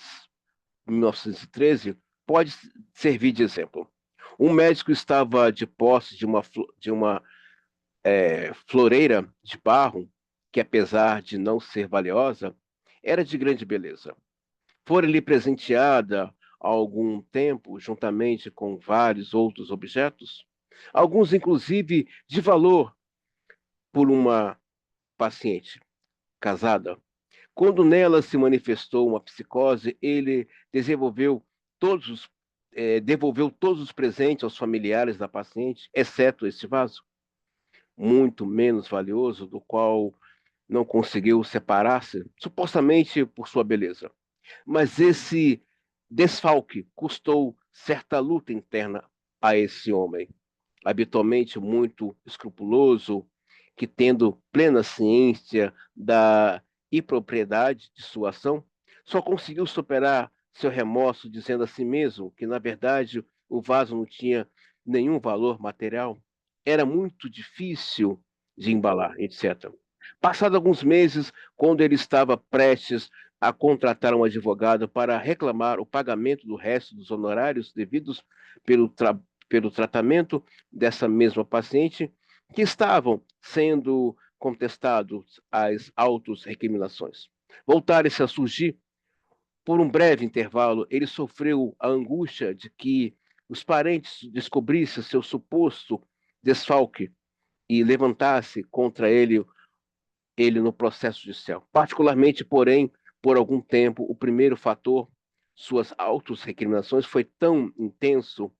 A: 1913, pode servir de exemplo. Um médico estava de posse de uma floreira de barro, que apesar de não ser valiosa, era de grande beleza. Fora-lhe presenteada há algum tempo, juntamente com vários outros objetos, alguns inclusive de valor, por uma paciente casada. Quando nela se manifestou uma psicose, ele todos os, devolveu todos os presentes aos familiares da paciente, exceto este vaso, muito menos valioso, do qual não conseguiu separar-se, supostamente por sua beleza. Mas esse desfalque custou certa luta interna a esse homem, habitualmente muito escrupuloso, que, tendo plena ciência da impropriedade de sua ação, só conseguiu superar seu remorso dizendo a si mesmo que, na verdade, o vaso não tinha nenhum valor material, era muito difícil de embalar, etc. Passados alguns meses, quando ele estava prestes a contratar um advogado para reclamar o pagamento do resto dos honorários devidos pelo, pelo tratamento dessa mesma paciente, que estavam sendo contestados as autos-recriminações. Voltaram-se a surgir por um breve intervalo, ele sofreu a angústia de que os parentes descobrissem seu suposto desfalque e levantasse contra ele no processo judicial. Particularmente, porém, por algum tempo, o primeiro fator, suas autos-recriminações, foi tão intenso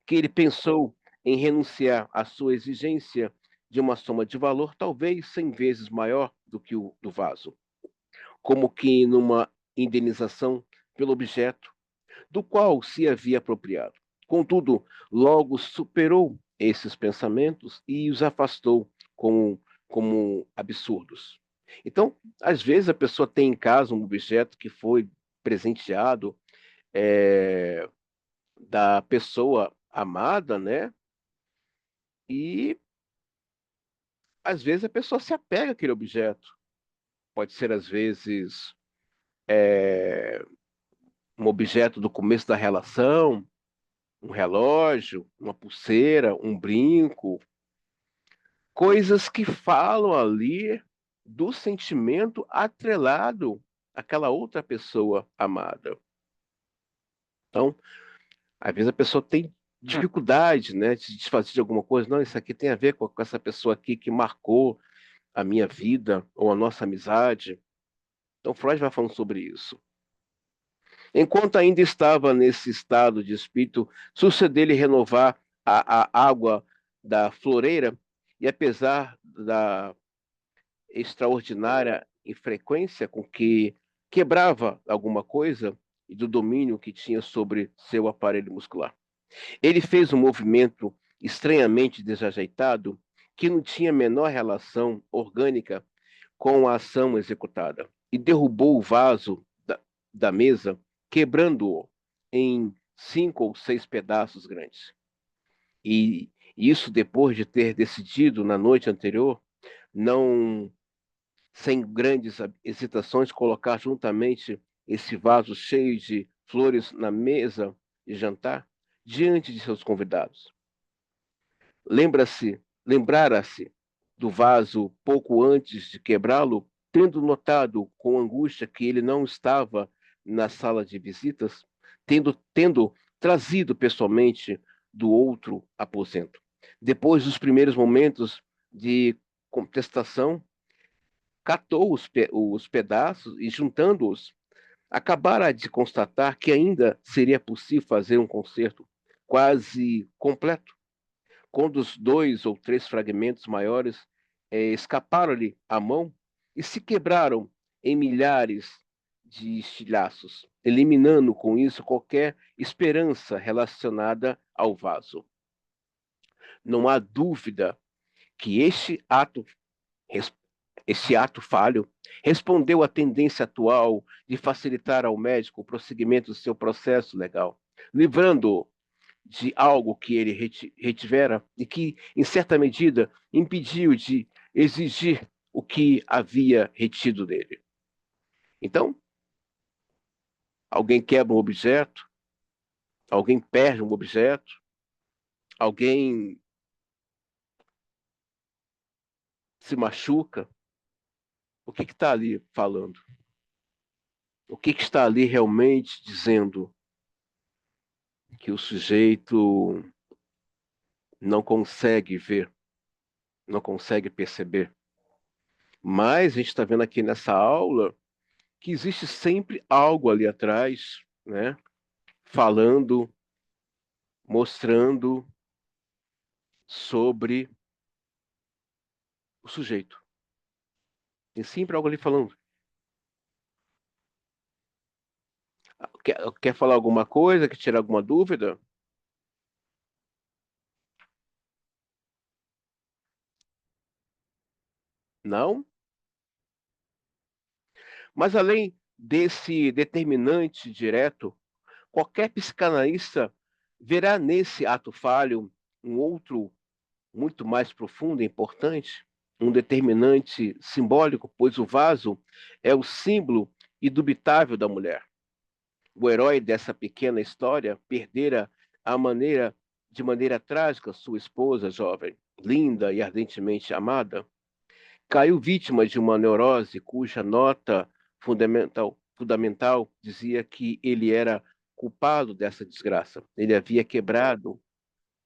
A: que ele pensou em renunciar à sua exigência de uma soma de valor talvez 100 vezes maior do que o do vaso, como que numa indenização pelo objeto do qual se havia apropriado. Contudo, logo superou esses pensamentos e os afastou como absurdos. Então, às vezes a pessoa tem em casa um objeto que foi presenteado é, da pessoa amada, né? E às vezes a pessoa se apega àquele objeto. Pode ser, às vezes, um objeto do começo da relação, um relógio, uma pulseira, um brinco, coisas que falam ali do sentimento atrelado àquela outra pessoa amada. Então, às vezes a pessoa tem dificuldade, né, de se desfazer de alguma coisa. Não, isso aqui tem a ver com essa pessoa aqui que marcou a minha vida ou a nossa amizade. Então, Freud vai falando sobre isso. Enquanto ainda estava nesse estado de espírito, sucedeu-lhe renovar a água da floreira, e apesar da extraordinária infrequência com que quebrava alguma coisa e do domínio que tinha sobre seu aparelho muscular, ele fez um movimento estranhamente desajeitado que não tinha a menor relação orgânica com a ação executada e derrubou o vaso da mesa, quebrando-o em 5 ou 6 pedaços grandes. E isso depois de ter decidido na noite anterior, não sem grandes hesitações, colocar juntamente esse vaso cheio de flores na mesa de jantar diante de seus convidados. Lembrara-se do vaso pouco antes de quebrá-lo, tendo notado com angústia que ele não estava na sala de visitas, tendo trazido pessoalmente do outro aposento. Depois dos primeiros momentos de contestação, catou os pedaços e, juntando-os, acabara de constatar que ainda seria possível fazer um concerto quase completo, quando os 2 ou 3 fragmentos maiores escaparam-lhe à mão e se quebraram em milhares de estilhaços, eliminando com isso qualquer esperança relacionada ao vaso. Não há dúvida que este ato falho respondeu à tendência atual de facilitar ao médico o prosseguimento do seu processo legal, livrando-o de algo que ele retivera e que, em certa medida, impediu de exigir o que havia retido dele. Então, alguém quebra um objeto, alguém perde um objeto, alguém se machuca. O que está ali falando? O que está ali realmente dizendo? Que o sujeito não consegue ver, não consegue perceber. Mas a gente está vendo aqui nessa aula que existe sempre algo ali atrás, né? Falando, mostrando sobre o sujeito. Tem sempre algo ali falando. Quer falar alguma coisa? Quer tirar alguma dúvida? Não? Mas além desse determinante direto, qualquer psicanalista verá nesse ato falho um outro muito mais profundo e importante, um determinante simbólico, pois o vaso é o símbolo indubitável da mulher. O herói dessa pequena história perdera de maneira trágica sua esposa jovem, linda e ardentemente amada. Caiu vítima de uma neurose cuja nota fundamental dizia que ele era culpado dessa desgraça. Ele havia quebrado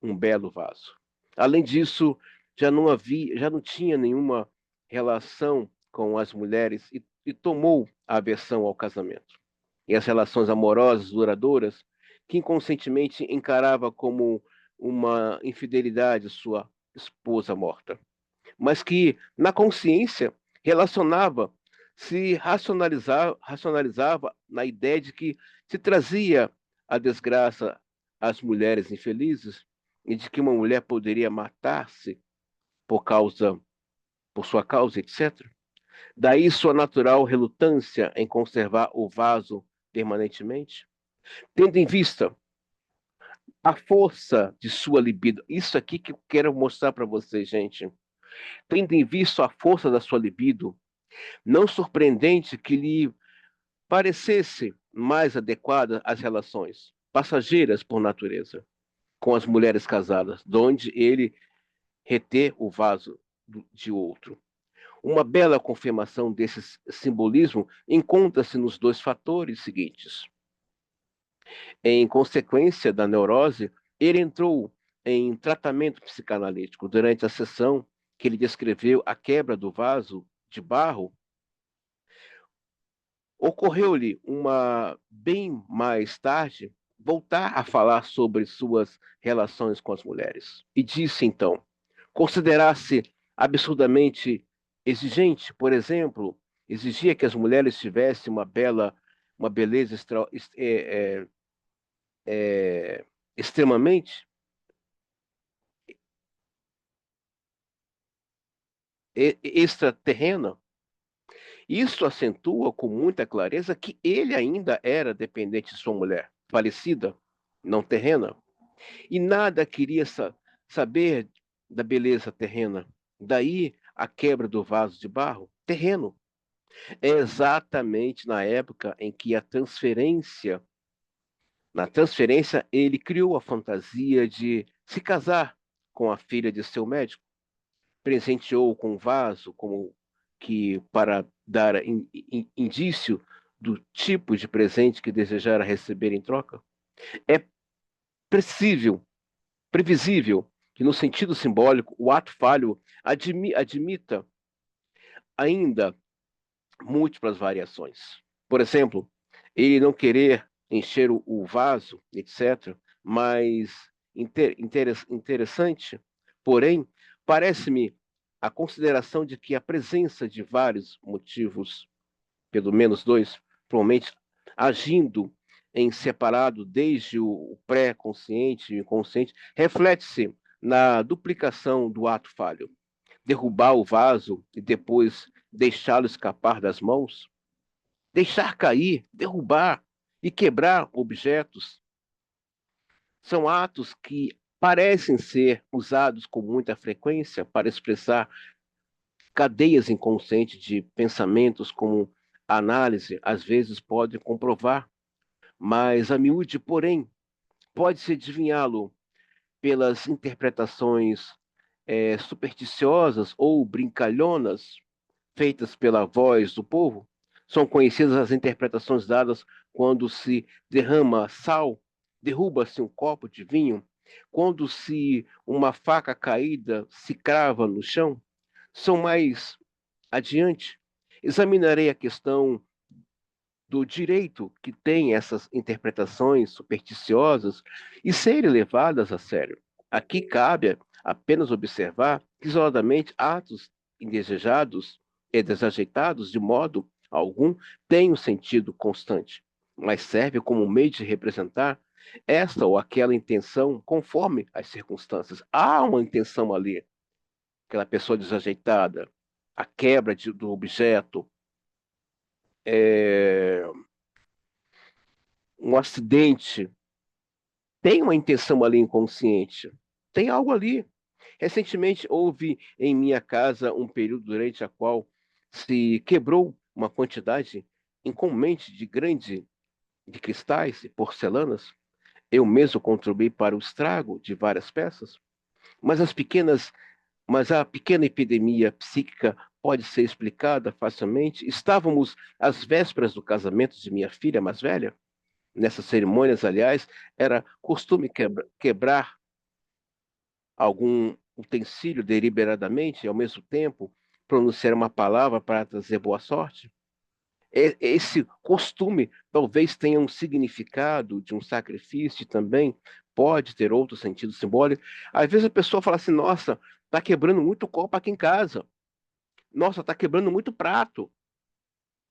A: um belo vaso. Além disso, já não tinha nenhuma relação com as mulheres e tomou a aversão ao casamento. E as relações amorosas duradouras, que inconscientemente encarava como uma infidelidade sua esposa morta, mas que na consciência relacionava, racionalizava na ideia de que se trazia a desgraça às mulheres infelizes e de que uma mulher poderia matar-se por causa, por sua causa, etc. Daí sua natural relutância em conservar o vaso permanentemente, tendo em vista a força de sua libido. Isso aqui que eu quero mostrar para vocês, gente. Tendo em vista a força da sua libido, não surpreendente que lhe parecesse mais adequada às relações passageiras por natureza com as mulheres casadas, donde ele reter o vaso de outro. Uma bela confirmação desse simbolismo encontra-se nos 2 fatores seguintes. Em consequência da neurose, ele entrou em tratamento psicanalítico. Durante a sessão que ele descreveu a quebra do vaso de barro, ocorreu-lhe bem mais tarde voltar a falar sobre suas relações com as mulheres. E disse então: considerar-se absurdamente exigente, por exemplo, exigia que as mulheres tivessem uma beleza extremamente extraterrena. Isso acentua com muita clareza que ele ainda era dependente de sua mulher, falecida, não terrena, e nada queria saber da beleza terrena. Daí a quebra do vaso de barro, terreno. É exatamente na época em que na transferência, ele criou a fantasia de se casar com a filha de seu médico, presenteou com um vaso como que para dar indício do tipo de presente que desejara receber em troca. É previsível, previsível que no sentido simbólico o ato falho admita ainda múltiplas variações. Por exemplo, ele não querer encher o vaso, etc., mas interessante, porém, parece-me a consideração de que a presença de vários motivos, pelo menos dois, provavelmente agindo em separado desde o pré-consciente e o inconsciente, reflete-se na duplicação do ato falho. Derrubar o vaso e depois deixá-lo escapar das mãos, deixar cair, derrubar e quebrar objetos, são atos que parecem ser usados com muita frequência para expressar cadeias inconscientes de pensamentos, como a análise às vezes pode comprovar, mas a miúde, porém, pode-se adivinhá-lo pelas interpretações supersticiosas ou brincalhonas feitas pela voz do povo. São conhecidas as interpretações dadas quando se derrama sal, derruba-se um copo de vinho, quando se uma faca caída se crava no chão. São mais adiante. Examinarei a questão do direito que tem essas interpretações supersticiosas e serem levadas a sério. Aqui cabe apenas observar que, isoladamente, atos indesejados e desajeitados, de modo algum, têm um sentido constante, mas serve como meio de representar esta ou aquela intenção conforme as circunstâncias. Há uma intenção ali, aquela pessoa desajeitada, a quebra do objeto, é, um acidente, tem uma intenção ali inconsciente, tem algo ali. Recentemente houve em minha casa um período durante a qual se quebrou uma quantidade incomente de cristais e porcelanas. Eu mesmo contribuí para o estrago de várias peças, mas mas a pequena epidemia psíquica pode ser explicada facilmente. Estávamos às vésperas do casamento de minha filha mais velha. Nessas cerimônias, aliás, era costume quebrar algum utensílio deliberadamente e, ao mesmo tempo, pronunciar uma palavra para trazer boa sorte. Esse costume talvez tenha um significado de um sacrifício também, pode ter outro sentido simbólico. Às vezes a pessoa fala assim: nossa, está quebrando muito copo aqui em casa. Nossa, está quebrando muito prato.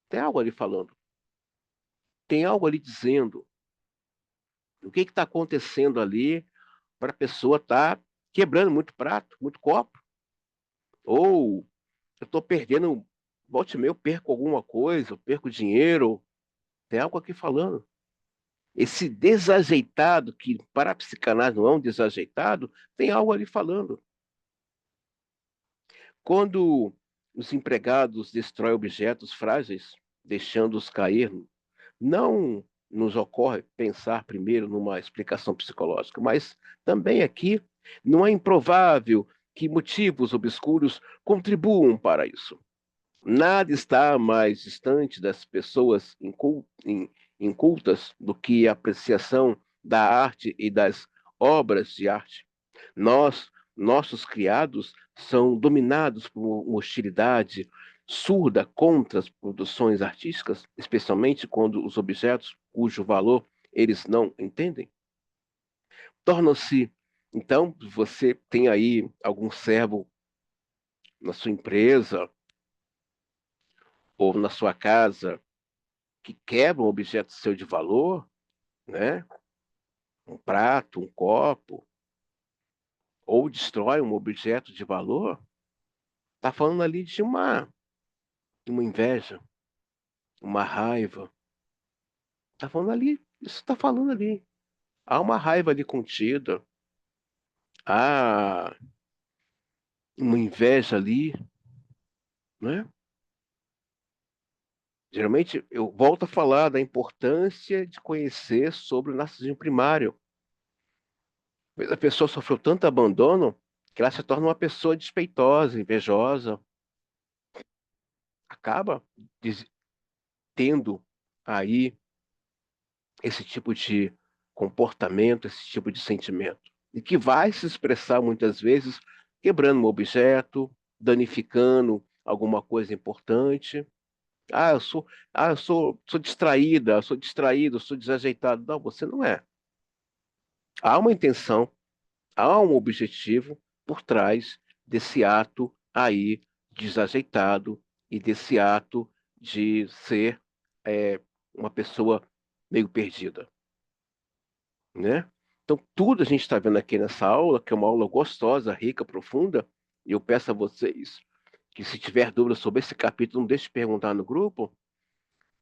A: Tem algo ali falando. Tem algo ali dizendo. O que está acontecendo ali para a pessoa estar quebrando muito prato, muito copo? Ou eu estou perdendo, volte e meia, eu perco alguma coisa, eu perco dinheiro. Tem algo aqui falando. Esse desajeitado, que para a psicanálise não é um desajeitado, tem algo ali falando. Quando os empregados destroem objetos frágeis, deixando-os cair, não nos ocorre pensar primeiro numa explicação psicológica, mas também aqui não é improvável que motivos obscuros contribuam para isso. Nada está mais distante das pessoas incultas do que a apreciação da arte e das obras de arte. Nossos criados são dominados por uma hostilidade surda contra as produções artísticas, especialmente quando os objetos cujo valor eles não entendem. Torna-se, então, você tem aí algum servo na sua empresa ou na sua casa que quebra um objeto seu de valor, né? Um prato, um copo, ou destrói um objeto de valor, está falando ali de uma inveja, uma raiva. Está falando ali, isso está falando ali. Há uma raiva ali contida, há uma inveja ali, né? Geralmente eu volto a falar da importância de conhecer sobre o narcisismo primário. A pessoa sofreu tanto abandono que ela se torna uma pessoa despeitosa, invejosa, acaba tendo aí esse tipo de comportamento, esse tipo de sentimento, e que vai se expressar muitas vezes quebrando um objeto, danificando alguma coisa importante. Ah, sou distraída, sou distraído, sou desajeitado. Não, você não é. Há uma intenção. Há um objetivo por trás desse ato aí desajeitado e desse ato de ser uma pessoa meio perdida, né? Então, tudo a gente está vendo aqui nessa aula, que é uma aula gostosa, rica, profunda, e eu peço a vocês que, se tiver dúvidas sobre esse capítulo, não deixe de perguntar no grupo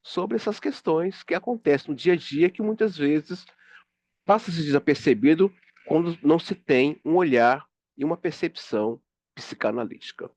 A: sobre essas questões que acontecem no dia a dia, que muitas vezes passa-se desapercebido quando não se tem um olhar e uma percepção psicanalítica.